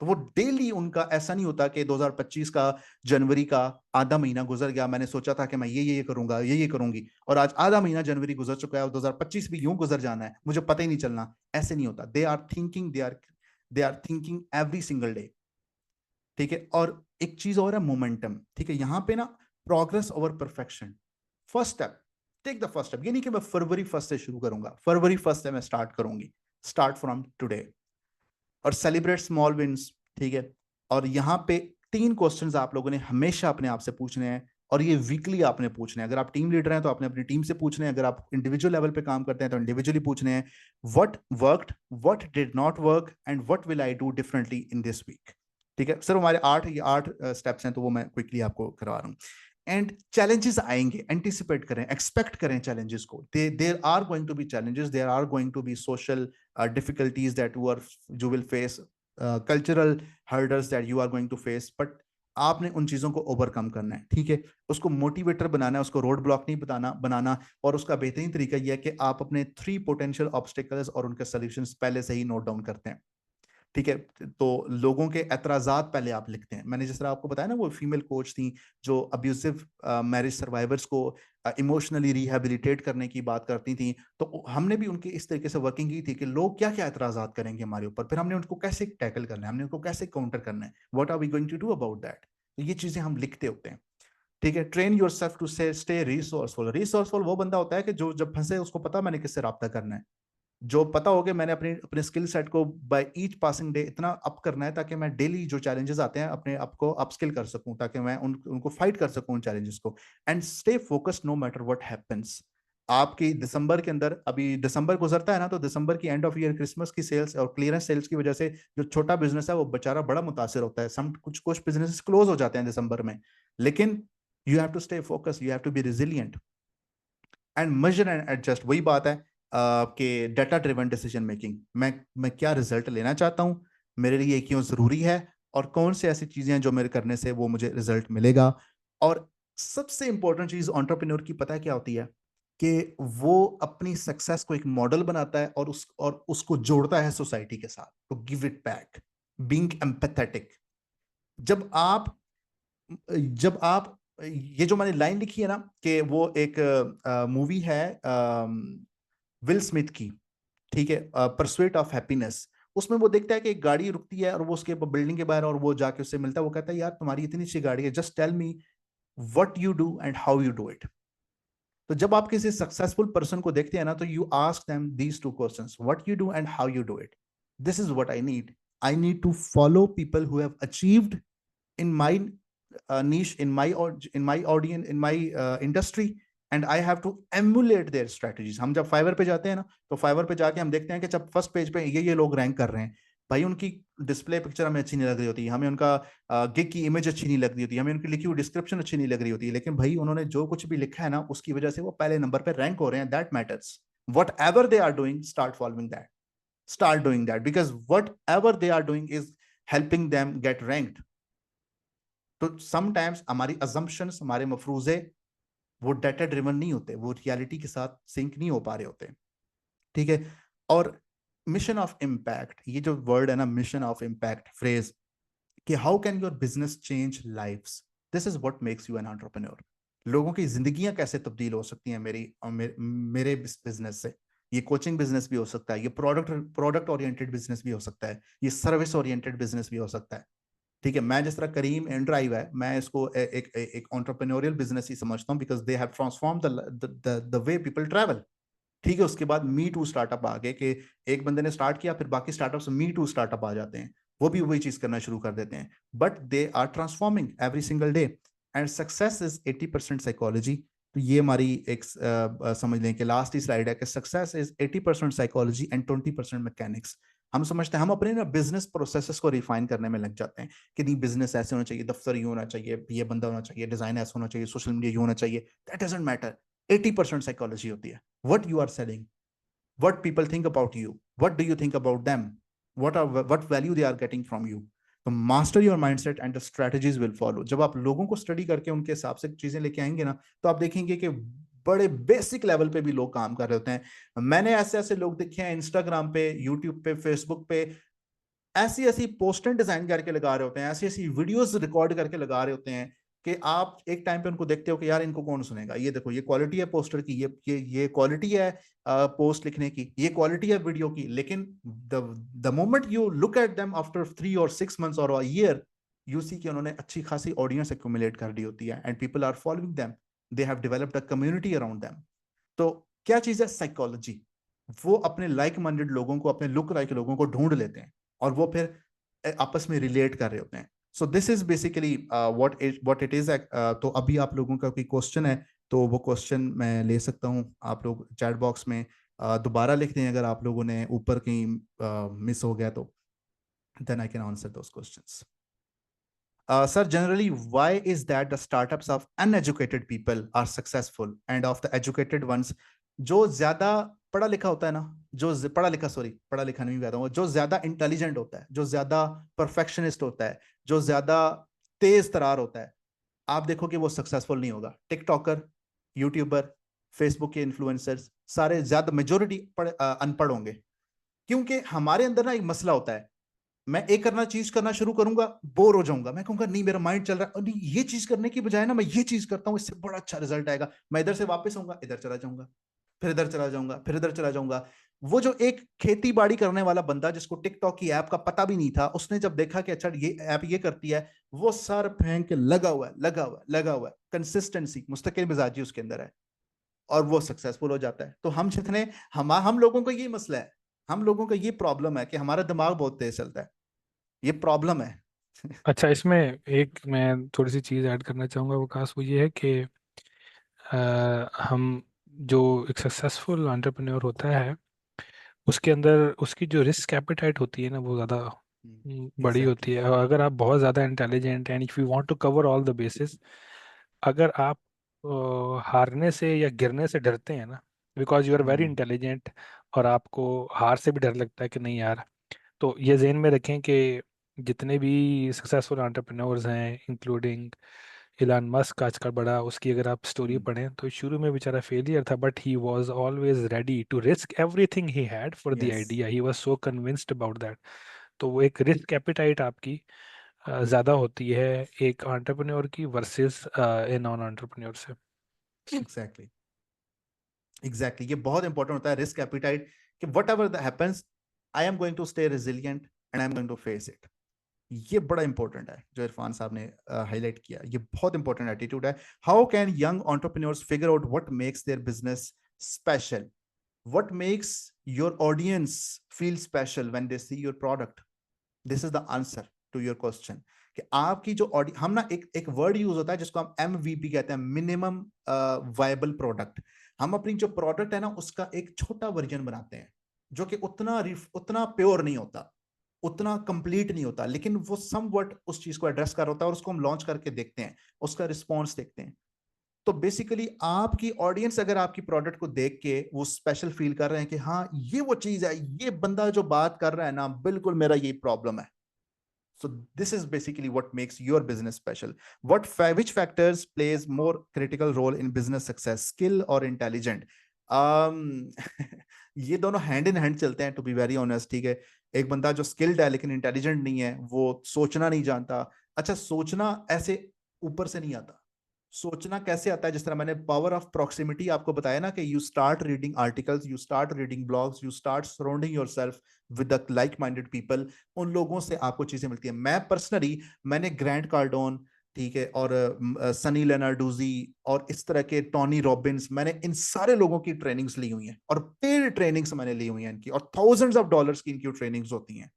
तो वो डेली, उनका ऐसा नहीं होता कि 2025 का जनवरी का आधा महीना गुजर गया, मैंने सोचा था कि मैं ये करूंगा, ये करूंगी, और आज आधा महीना जनवरी गुजर चुका है और 2025 भी यूं गुजर जाना है, मुझे पता ही नहीं चलना। ऐसे नहीं होता। They are thinking every single day. ठीक है। और एक चीज और है, मोमेंटम। ठीक है, यहां पे ना progress over perfection. First step, take the first step. ये नहीं कि मैं फरवरी 1 से शुरू करूंगा, फरवरी 1 से मैं स्टार्ट करूंगी। स्टार्ट फ्रॉम टुडे और सेलिब्रेट स्मॉल विंस। ठीक है। और यहाँ पे 3 क्वेश्चंस आप लोगों ने हमेशा अपने आप से पूछने हैं। और ये वीकली आपने पूछने हैं। अगर आप टीम लीडर हैं तो आपने अपनी टीम से पूछने हैं, अगर आप इंडिविजुअल लेवल पे काम करते हैं तो इंडिविजुअली पूछने हैं, what worked, what did not work and what will I do differently in this week. ठीक है सर, हमारे 8 स्टेप्स हैं, तो वो मैं क्विकली आपको करवा रहा हूँ। एंड चैलेंजेस आएंगे, एंटिसिपेट करें, एक्सपेक्ट करें चैलेंजेस को। There are going to be challenges, there are going to be social difficulties that you will face, cultural hurdles that you are going to face, but आपने उन चीजों को overcome करना है। ठीक है, उसको मोटिवेटर बनाना है, उसको रोड ब्लॉक नहीं बनाना। और उसका बेहतरीन तरीका यह है कि आप अपने 3 पोटेंशियल ऑब्स्टिकल्स और उनके सॉल्यूशंस पहले से ही नोट डाउन करते हैं। ठीक है, तो लोगों के एतराजात पहले आप लिखते हैं। मैंने जिस तरह आपको बताया ना, वो फीमेल कोच थी जो अब्यूसिव मैरिज सर्वाइवर्स को इमोशनली रिहेबिलिटेट करने की बात करती थी, तो हमने भी उनके इस तरीके से वर्किंग की थी कि लोग क्या क्या एतराजात करेंगे हमारे ऊपर, फिर हमने उनको कैसे टैकल करना है, हमने उनको कैसे काउंटर करना है, what are we going to do about that. तो ये चीजें हम लिखते होते हैं। ठीक है, train yourself to stay resourceful. Resourceful वो बंदा होता है कि जो जब फंसे उसको पता मैंने किससे रब्ता करना है, जो पता हो कि मैंने अपने अपने स्किल सेट को बाय ईच पासिंग डे इतना अप करना है ताकि मैं डेली जो चैलेंजेस आते हैं अपने आप को अपस्किल कर सकूं, ताकि मैं उनको फाइट कर सकूं उन चैलेंजेस को। And stay focused no matter what happens. आपकी दिसंबर के अंदर, अभी दिसंबर गुजरता है ना, तो दिसंबर की एंड ऑफ ईयर क्रिसमस की सेल्स और क्लियरेंस सेल्स की वजह से जो छोटा बिजनेस है वो बेचारा बड़ा मुतासिर होता है। सम कुछ कुछ बिजनेस क्लोज हो जाते हैं दिसंबर में, लेकिन you have to stay focus, you have to be resilient and measure and adjust. वही बात है कि डेटा ड्रिवन डिसीजन मेकिंग। मैं क्या रिजल्ट लेना चाहता हूं, मेरे लिए क्यों जरूरी है, और कौन सी ऐसी चीजें हैं जो मेरे करने से वो मुझे रिजल्ट मिलेगा। और सबसे इंपॉर्टेंट चीज एंटरप्रेन्योर की पता है क्या होती है, कि वो अपनी सक्सेस को एक मॉडल बनाता है और उसको जोड़ता है सोसाइटी के साथ। तो give it back, being empathetic. जब आप जब आप ये जो मैंने लाइन लिखी है ना, कि वो एक मूवी है विल स्मिथ की, ठीक है, परसुएट ऑफ हैप्पीनेस। उसमें वो देखता है कि एक गाड़ी रुकती है और वो उसके बिल्डिंग के बाहर, और वो जाके उससे मिलता है। वो कहता है, यार तुम्हारी इतनी अच्छी गाड़ी है, just tell me what you do and how you do it. तो जब आप किसी सक्सेसफुल पर्सन को देखते हैं ना, तो you ask them these 2 questions, what you do and how you do it. This is what I need to follow people who have achieved in my niche, in my audience, in my industry, and I have to emulate their strategies. हम जब fibre पे जाते हैं ना, तो fibre पे जाके हम देखते हैं कि जब फर्स्ट पेज पे ये लोग रैंक कर रहे हैं, भाई उनकी डिस्प्ले पिक्चर हमें अच्छी नहीं लग रही होती, हमें उनका गिग की इमेज अच्छी नहीं लग रही होती, हमें उनकी लिखी हुई डिस्क्रिप्शन अच्छी नहीं लग रही होती, लेकिन भाई उन्होंने जो कुछ भी लिखा है ना, उसकी वजह से वो पहले नंबर पे रैंक हो रहे हैं। That matters. Whatever they are doing, start following that, start doing that, because whatever they are doing is helping them get ranked. तो समटाइम्स हमारी अजम्पशंस, हमारे मफरूजे वो डाटा ड्रिवन नहीं होते, वो रियलिटी के साथ सिंक नहीं हो पा रहे होते। ठीक है, और मिशन ऑफ इम्पैक्ट, ये जो वर्ड है ना, मिशन ऑफ इम्पैक्ट फ्रेज, कि how can your business change lives, this is what makes you an entrepreneur. लोगों की जिंदगियां कैसे तब्दील हो सकती हैं मेरे बिजनेस से। ये कोचिंग बिजनेस भी हो सकता है, ये प्रोडक्ट ओरिएंटेड बिजनेस भी हो सकता है, ये सर्विस ओरिएंटेड बिजनेस भी हो सकता है। ठीक है, मैं जिस तरह करीम एंड ड्राइव है, मैं इसको एक एंटरप्रेन्योरियल बिजनेस ही समझता हूँ, because they have transform the way people travel. ठीक है, उसके बाद मी टू स्टार्टअप आ गए, कि एक बंदे ने स्टार्ट किया, फिर बाकी स्टार्टअप्स मी टू स्टार्टअप आ जाते हैं, वो भी वही चीज करना शुरू कर देते हैं, but they are transforming every single day. And success is 80% psychology. तो ये हमारी एक समझ लें कि लास्ट ही स्लाइड है, कि success is 80% psychology and 20% mechanics. हम समझते हैं, हम अपने ना बिजनेस प्रोसेसेस को रिफाइन करने में लग जाते हैं, कि नहीं बिजनेस ऐसे होना चाहिए, दफ्तर यूं होना चाहिए, ये बंदा होना चाहिए, डिजाइन ऐसा होना चाहिए, सोशल मीडिया यूं होना चाहिए। That doesn't matter. 80% साइकोलॉजी होती है। What you are selling, what people think about you, what do you think about them, what value they are getting from you. तो master your mindset and the strategies will follow. जब आप लोगों को study करके उनके हिसाब से चीजें लेके आएंगे ना, तो आप देखेंगे कि बड़े बेसिक लेवल पे भी लोग काम कर रहे होते हैं। मैंने ऐसे ऐसे लोग देखे हैं इंस्टाग्राम पे, यूट्यूब पे, फेसबुक पे, ऐसी ऐसी पोस्टर डिजाइन करके लगा रहे होते हैं, ऐसी ऐसी वीडियोस रिकॉर्ड करके लगा रहे होते हैं, कि आप एक टाइम पे उनको देखते हो कि यार इनको कौन सुनेगा। ये देखो, ये क्वालिटी है पोस्टर की, ये क्वालिटी है पोस्ट लिखने की, ये क्वालिटी है वीडियो की। लेकिन the moment you look at them after 3 और 6 months और अ ईयर, यू सी कि उन्होंने अच्छी खासी ऑडियंस एक्यूमुलेट कर दी होती है, and people are following them, they have developed a community around them. तो क्या चीज है साइकोलॉजी? वो अपने लाइक माइंडेड लोगों को, अपने लुक लाइक लोगों को ढूंढ लेते हैं, और वो फिर आपस में रिलेट कर रहे होते हैं। So this is basically what it is. तो अभी आप लोगों का कोई क्वेश्चन है तो वो क्वेश्चन मैं ले सकता हूँ। आप लोग चैट बॉक्स में दोबारा लिख दें अगर आप लोगों ने ऊपर कहीं मिस हो गया तो, then I can answer those questions. Sir, generally, why is that the startups of uneducated people are successful and of the educated ones, जो ज्यादा पढ़ा लिखा होता है ना, पढ़ा लिखा नहीं कहता हूँ, जो ज्यादा इंटेलिजेंट होता है, जो ज्यादा परफेक्शनिस्ट होता है, जो ज्यादा तेज तरार होता है, आप देखो कि वो सक्सेसफुल नहीं होगा। टिकटॉकर, यूट्यूबर, फेसबुक के इन्फ्लुएंसर्स सारे ज्यादा मेजोरिटी अनपढ़ होंगे, क्योंकि हमारे अंदर ना एक मसला होता है। मैं एक चीज करना शुरू करूंगा, बोर हो जाऊंगा, मैं कहूंगा नहीं मेरा माइंड चल रहा है, नहीं ये चीज करने की बजाय ना मैं ये चीज करता हूँ, इससे बड़ा अच्छा रिजल्ट आएगा। मैं इधर से वापस आऊंगा, इधर चला जाऊंगा, फिर इधर चला जाऊंगा, फिर इधर चला जाऊंगा। वो जो एक खेती बाड़ी करने वाला बंदा जिसको टिकटॉक की ऐप का पता भी नहीं था, उसने जब देखा कि अच्छा ये ऐप ये करती है, वो सर फेंक के लगा हुआ है। कंसिस्टेंसी, मुस्तकिल मिजाजी उसके अंदर है और वो सक्सेसफुल हो जाता है। तो हम लोगों का ये मसला है, हम लोगों का ये प्रॉब्लम है कि हमारा दिमाग बहुत तेज चलता है, ये प्रॉब्लम है। अच्छा, इसमें एक मैं थोड़ी सी चीज़ ऐड करना चाहूँगा विकास, वो ये है कि हम जो एक सक्सेसफुल एंटरप्रेन्योर होता है उसके अंदर उसकी जो रिस्क एपेटाइट होती है ना वो ज़्यादा बड़ी एग्जैक्टली होती है। और अगर आप बहुत ज़्यादा intelligent and if you want to cover all the bases, अगर आप हारने से या गिरने से डरते हैं ना, because you are very intelligent और आपको हार से भी डर लगता है कि नहीं यार, तो ये ज़हन में रखें कि जितने भी सक्सेसफुल एंटरप्रेन्योर्स हैं इंक्लूडिंग इलान मस्क आजकल बड़ा, उसकी अगर आप स्टोरी पढ़ें तो शुरू में बेचारा फेलियर था, but he was always ready to risk everything he had for the yes idea, he was so convinced about that. तो वो एक रिस्क एपिटाइट आपकी ज़्यादा होती है एक एंटरप्रेन्योर की वर्सेस ए नॉन एंटरप्रेन्योर से। एग्जैक्टली एग्जैक्टली ये बहुत इंपॉर्टेंट होता है, रिस्क एपिटाइट, कि whatever that happens I am going to stay resilient and I am going to face it. ये बड़ा इंपॉर्टेंट है जो इरफान साहब ने हाईलाइट किया, ये बहुत इंपॉर्टेंट एटीट्यूड है। How can young entrepreneurs figure out what makes their business special? What makes your audience feel special when they see your product? This is the answer to your question. कि आपकी जो audience, हम ना एक word use होता है जिसको हम MVP कहते हैं, मिनिमम वायबल प्रोडक्ट। हम अपनी जो प्रोडक्ट है ना उसका एक छोटा वर्जन बनाते हैं जो कि उतना प्योर नहीं होता, उतना कंप्लीट नहीं होता, लेकिन वो समवट उस चीज को एड्रेस कर होता है और उसको हम लॉन्च करके देखते हैं, उसका रिस्पॉन्स देखते हैं। तो बेसिकली आपकी ऑडियंस अगर आपकी प्रोडक्ट को देख के वो स्पेशल फील कर रहे हैं कि हाँ ये वो चीज है, ये बंदा जो बात कर रहा है ना बिल्कुल मेरा ये प्रॉब्लम है। So this is basically what makes your business special. Which factors plays more critical role in business success, skill or intelligent? ये दोनों हैंड इन हैंड चलते हैं, टू बी वेरी ऑनेस्ट। ठीक है, एक बंदा जो स्किल्ड है लेकिन इंटेलिजेंट नहीं है, वो सोचना नहीं जानता। अच्छा, सोचना ऐसे ऊपर से नहीं आता, सोचना कैसे आता है? जिस तरह मैंने पावर ऑफ प्रॉक्सिमिटी आपको बताया ना, कि you start reading articles, you start reading blogs, you start surrounding yourself with the like minded people, उन लोगों से आपको चीजें मिलती है। मैं पर्सनली, मैंने ग्रैंड कार्डोन, ठीक है, और सनी लेनार्डूजी और इस तरह के टॉनी रॉबिन्स, मैंने इन सारे लोगों की ट्रेनिंग्स ली हुई हैं और पेड ट्रेनिंग्स मैंने ली हुई हैं इनकी, और थाउजेंड्स ऑफ डॉलर्स की इनकी ट्रेनिंग्स होती हैं।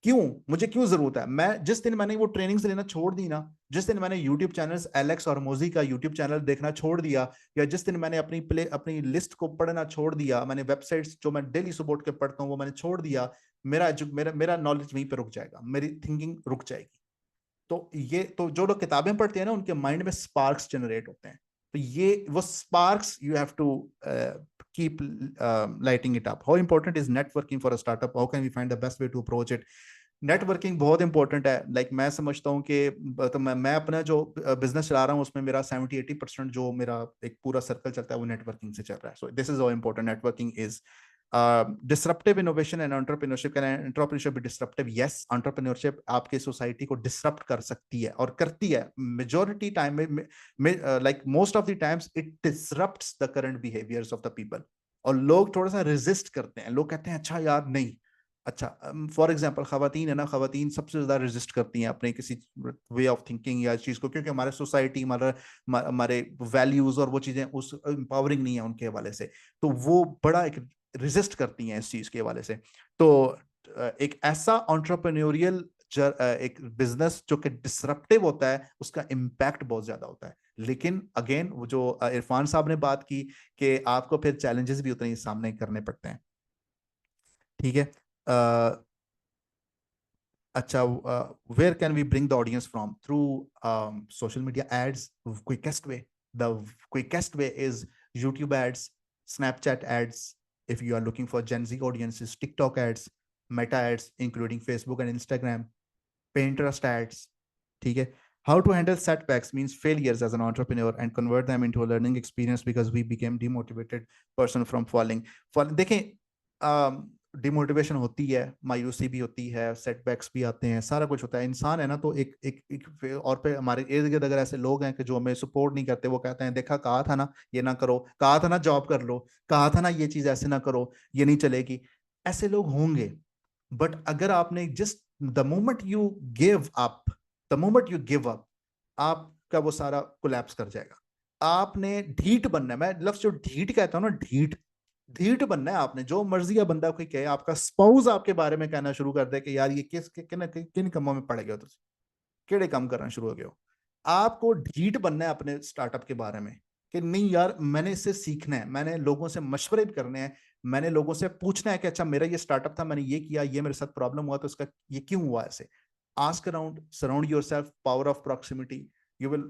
क्यों? मुझे क्यों जरूरत है? मैं जिस दिन मैंने वो ट्रेनिंग्स लेना छोड़ दी ना, जिस दिन मैंने यूट्यूब चैनल्स, एलेक्स और मोजी का यूट्यूब चैनल देखना छोड़ दिया, या जिस दिन मैंने अपनी लिस्ट को पढ़ना छोड़ दिया, मैंने वेबसाइट्स जो मैं डेली सुबह उठ के पढ़ता हूँ वो मैंने छोड़ दिया, मेरा नॉलेज वहीं पे रुक जाएगा, मेरी थिंकिंग रुक जाएगी। तो जो लोग किताबें पढ़ते हैं ना उनके माइंड में स्पार्क्स जनरेट होते हैं। तो ये वो sparks you have to keep lighting it up. How important is networking for a startup? How can we find the best way to approach it? Networking बहुत इंपॉर्टेंट है। मैं समझता हूँ कि तो मैं अपना जो बिजनेस चला रहा हूँ उसमें मेरा 70-80% जो मेरा एक पूरा सर्कल चलता है वो नेटवर्किंग से चल रहा है। So this is how important networking is. Disruptive innovation and entrepreneurship. Can entrepreneurship be disruptive? Yes, entrepreneurship आपके सोसाइटी को डिसरप्ट कर सकती है और करती है मेजोरिटी टाइम में, like most of the times it disrupts the current behaviours of the people. और लोग थोड़ा सा रेजिस्ट करते हैं, लोग कहते हैं अच्छा यार नहीं। अच्छा, फॉर एग्जाम्पल खवातीन है ना, खवातीन सबसे ज्यादा रेजिस्ट करती हैं अपने किसी वे ऑफ थिंकिंग या चीज को, क्योंकि हमारे सोसाइटी, हमारे वैल्यूज और वो चीजें उस एम्पावरिंग नहीं है उनके हवाले से, तो वो बड़ा एक रेजिस्ट करती हैं इस चीज के हवाले से। तो एक ऐसा एंटरप्रेन्योरियल एक बिजनेस जो कि डिसरप्टिव होता है उसका इम्पैक्ट बहुत ज्यादा होता है। लेकिन अगेन वो जो इरफान साहब ने बात की कि आपको फिर चैलेंजेस भी उतने ही सामने करने पड़ते हैं। ठीक है। अच्छा, where can we bring the audience from? Through social media ads, quickest way, the quickest way is YouTube ads, Snapchat ads, if you are looking for Gen Z audiences, TikTok ads, Meta ads, including Facebook and Instagram, Pinterest ads. ठीक है। How to handle setbacks means failures as an entrepreneur and convert them into a learning experience because we became demotivated person from falling. देखें, demotivation होती है, मायूसी भी होती है, setbacks भी आते हैं, सारा कुछ होता है। इंसान है ना, तो और पे हमारे इर्द गिर्द अगर ऐसे लोग हैं कि जो हमें सपोर्ट नहीं करते, वो कहते हैं देखा, कहा था ना ये ना करो, कहा था ना जॉब कर लो, कहा था ना ये चीज ऐसे ना करो, ये नहीं चलेगी, ऐसे लोग होंगे। बट अगर आपने just the moment you give up, the moment you give up, आपका वो सारा कोलैप्स कर जाएगा। आपने ढीठ बनना है। मैं लफ्ज जो ढीठ कहता हूँ ना, ढीठ, ढीठ बनना है आपने। जो मर्जी का बंदा कोई कहे, आपका स्पाउस आपके बारे में कहना शुरू कर दे कि यार ये किन कमों में पड़ गए हो, तुम केड़े काम करना शुरू हो गए हो, आपको ढीठ बनना है अपने स्टार्टअप के बारे में कि नहीं यार, मैंने इससे सीखना है, मैंने लोगों से मशवरे करने हैं, मैंने लोगों से पूछना है कि अच्छा मेरा ये स्टार्टअप था, मैंने ये किया, ये मेरे साथ प्रॉब्लम हुआ, तो इसका ये क्यों हुआ ऐसे। Ask around, surround your self, power of proximity, you will,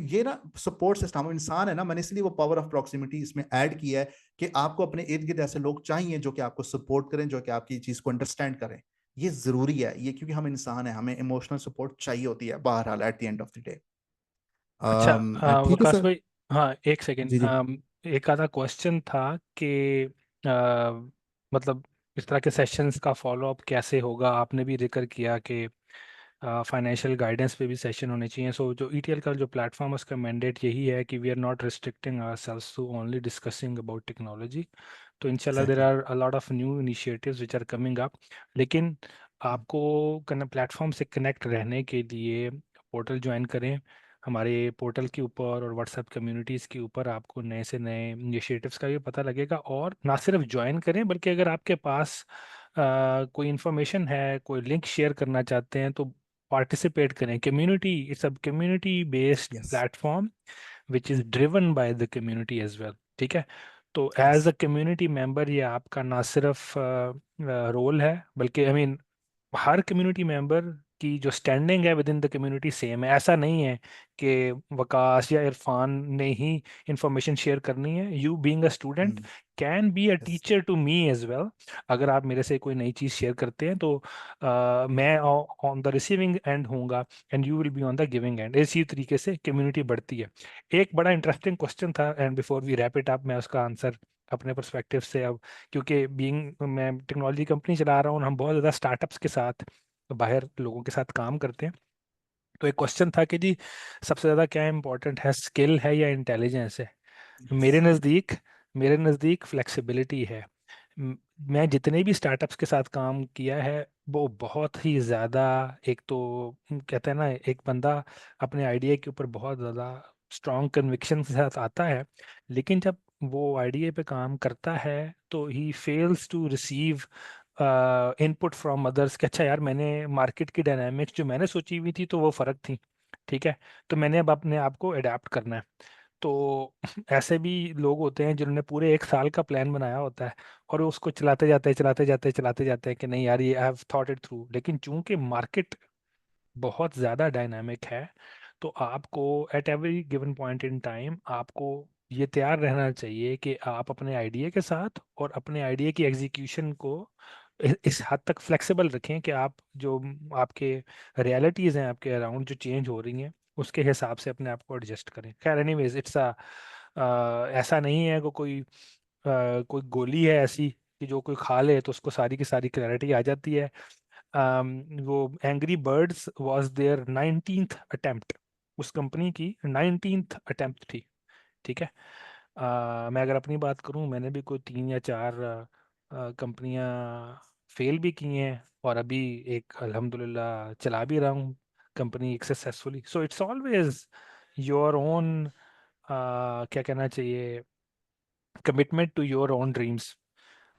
ये ना सपोर्ट सिस्टम इंसान है ना, मैंने इसलिए वो पावर ऑफ प्रॉक्सिमिटी इसमें ऐड किया है कि आपको अपने इर्द गिर्द ऐसे लोग चाहिए जो कि आपको सपोर्ट करें, जो कि आपकी चीज को अंडरस्टैंड करें। ये जरूरी है, ये क्योंकि हम इंसान हैं, हमें इमोशनल सपोर्ट चाहिए होती है बहरहाल at the end of the day. अच्छा, ठीक है वकास सर। भाई, हाँ एक सेकेंड, जी जी। एक आधा क्वेश्चन था कि मतलब इस तरह के सेशंस का फॉलो अप कैसे होगा। आपने भी जिक्र किया कि फाइनेंशियल गाइडेंस पे भी सेशन होने चाहिए। सो जो ईटीएल का जो प्लेटफॉर्म है उसका मैंडेट यही है कि we are not restricting ourselves to only discussing about technology. तो इंशाल्लाह there exactly. Are a lot of new initiatives which are coming up. लेकिन आपको प्लेटफॉर्म से कनेक्ट रहने के लिए पोर्टल ज्वाइन करें। हमारे पोर्टल के ऊपर और व्हाट्सएप कम्युनिटीज़ के ऊपर आपको नए से नए इनिशिएटिव्स का भी पता लगेगा। और ना सिर्फ ज्वाइन करें, बल्कि अगर आपके पास कोई इन्फॉर्मेशन है, कोई लिंक शेयर करना चाहते हैं, तो पार्टिसिपेट करें। Community, it's a community based yes. Platform which is driven by the community as well. ठीक है। तो yes. As a community member ये आपका ना सिर्फ रोल है, बल्कि आई मीन हर कम्युनिटी मेंबर की जो स्टैंडिंग है within the community same है। ऐसा नहीं है कि वकास या इरफान ने ही इंफॉर्मेशन शेयर करनी है। You being a student can be a yes. Teacher to me as well. अगर आप मेरे से कोई नई चीज़ शेयर करते हैं तो मैं ऑन द रिसीविंग एंड होऊंगा and you will be on the giving end. इसी तरीके से कम्युनिटी बढ़ती है। एक बड़ा इंटरेस्टिंग क्वेश्चन था, and before we wrap it up मैं उसका आंसर अपने पर्सपेक्टिव से अब, क्योंकि बीइंग मैं टेक्नोलॉजी कंपनी चला रहा हूँ और हम बहुत ज़्यादा स्टार्टअप्स के साथ बाहर लोगों के साथ काम करते हैं। तो एक क्वेश्चन था कि जी सबसे ज़्यादा क्या इम्पोर्टेंट है, स्किल है या इंटेलिजेंस है? यस। मेरे नज़दीक मेरे नज़दीक फ्लेक्सिबिलिटी है। म- मैं जितने भी स्टार्टअप्स के साथ काम किया है वो बहुत ही ज़्यादा, एक तो कहते हैं ना, एक बंदा अपने आइडिया के ऊपर बहुत ज़्यादा स्ट्रॉन्ग कन्विक्शन के साथ आता है, लेकिन जब वो आइडिया पे काम करता है तो he fails to receive input from others कि अच्छा यार, मैंने मार्केट की डायनामिक्स जो मैंने सोची हुई थी तो वो फ़र्क थी। ठीक है। तो मैंने अब अपने आप को अडेप्ट करना है। तो ऐसे भी लोग होते हैं जिन्होंने पूरे एक साल का प्लान बनाया होता है और वो उसको चलाते जाते हैं कि नहीं यार, ये I have thought it through. लेकिन चूंकि मार्केट बहुत ज़्यादा डायनामिक है, तो आपको at every given point in time आपको ये तैयार रहना चाहिए कि आप अपने आइडिया के साथ और अपने आइडिया की एग्जीक्यूशन को इस हद तक फ्लेक्सिबल रखें कि आप जो आपके रियलिटीज़ हैं आपके अराउंड जो चेंज हो रही हैं उसके हिसाब से अपने आप को एडजस्ट करें। खैर एनीवेज, इट्स अ ऐसा नहीं है कि कोई गोली है ऐसी कि जो कोई खा ले तो उसको सारी की सारी क्लैरिटी आ जाती है। वो Angry Birds was there 19th attempt, उस कंपनी की 19th अटेम्प्ट थी। ठीक है। मैं अगर अपनी बात करूं, मैंने भी कोई 3 या 4 कंपनियां फेल भी की हैं और अभी एक अल्हम्दुलिल्लाह चला भी रहा हूं कंपनी एक successfully. So it's always your own, क्या कहना चाहिए, commitment to your own dreams.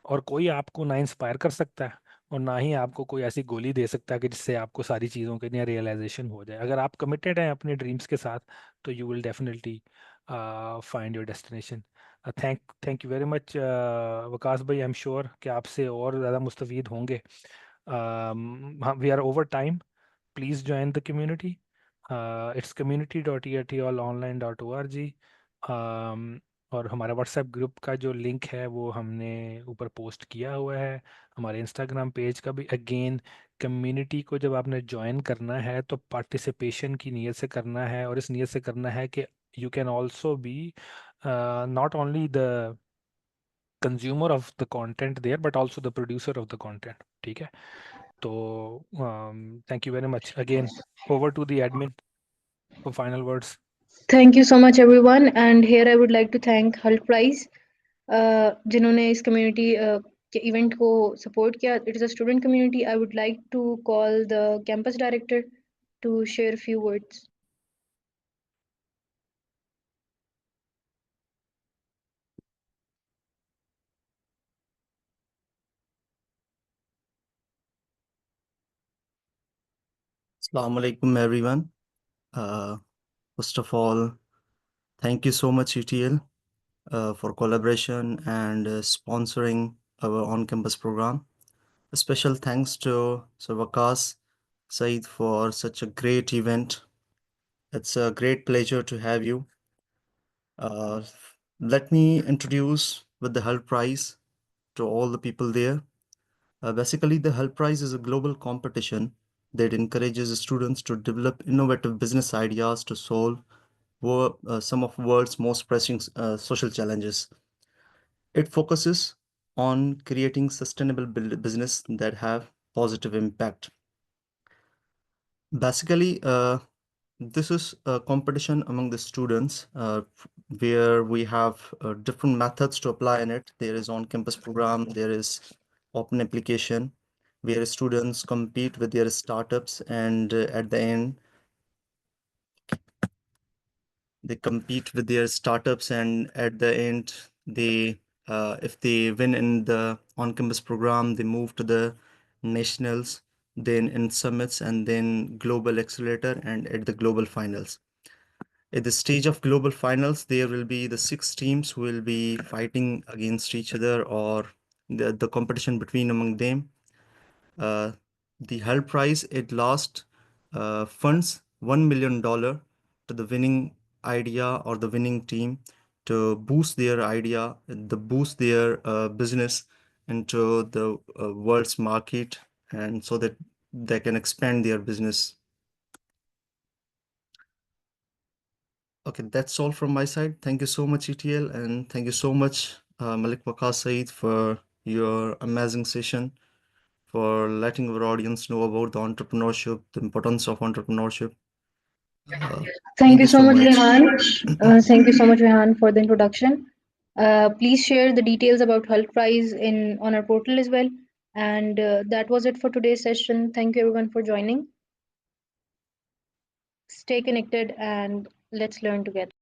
और कोई आपको ना इंस्पायर कर सकता है, और ना ही आपको कोई ऐसी गोली दे सकता है कि जिससे आपको सारी चीज़ों के लिए रियलाइजेशन हो जाए। अगर आप कमिटेड हैं अपने ड्रीम्स के साथ तो you will definitely find your destination. Thank you very much Waqas भाई। आई एम श्योर कि आपसे और ज़्यादा मुस्तफ़ीद होंगे। We are over time. Please join the community. It's community.etlonline.org. और हमारा व्हाट्सएप ग्रुप का जो लिंक है वो हमने ऊपर पोस्ट किया हुआ है। हमारे इंस्टाग्राम पेज का भी अगेन, कम्युनिटी को जब आपने ज्वाइन करना है तो पार्टिसिपेशन की नीयत से करना है, और इस नीयत से करना है कि you can also be not only the consumer of the content there but also the producer of the content. ठीक है, तो thank you very much again. Over to the admin for final words. Thank you so much, everyone. And here I would like to thank Hulk Prize, जिन्होंने इस community के event को support किया. It is a student community. I would like to call the campus director to share a few words. Assalamu alaikum, everyone. First of all, thank you so much, ETL, for collaboration and sponsoring our on-campus program. A special thanks to Sir Waqas Saeed for such a great event. It's a great pleasure to have you. Let me introduce with the Help Prize to all the people there. Basically, the Help Prize is a global competition that encourages students to develop innovative business ideas to solve some of world's most pressing social challenges. It focuses on creating sustainable business that have positive impact. Basically, this is a competition among the students where we have different methods to apply in it. There is on-campus program, there is open application, where students compete with their startups, and at the end, they compete with their startups, and at the end, they if they win in the on-campus program, they move to the nationals, then in summits, and then global accelerator, and at the global finals. At the stage of global finals, there will be the 6 teams who will be fighting against each other, or the competition between among them. The Help Prize at last funds $1 million to the winning idea or the winning team to boost their idea, to boost their business into the world's market, and so that they can expand their business. Okay, that's all from my side. Thank you so much, ETL, and thank you so much, Malik Waqas Saeed, for your amazing session, for letting our audience know about the entrepreneurship, the importance of entrepreneurship. Thank you so much, Rehan. Thank you so much, Rehan, for the introduction. Please share the details about Hulk Prize on our portal as well. And that was it for today's session. Thank you everyone for joining. Stay connected and let's learn together.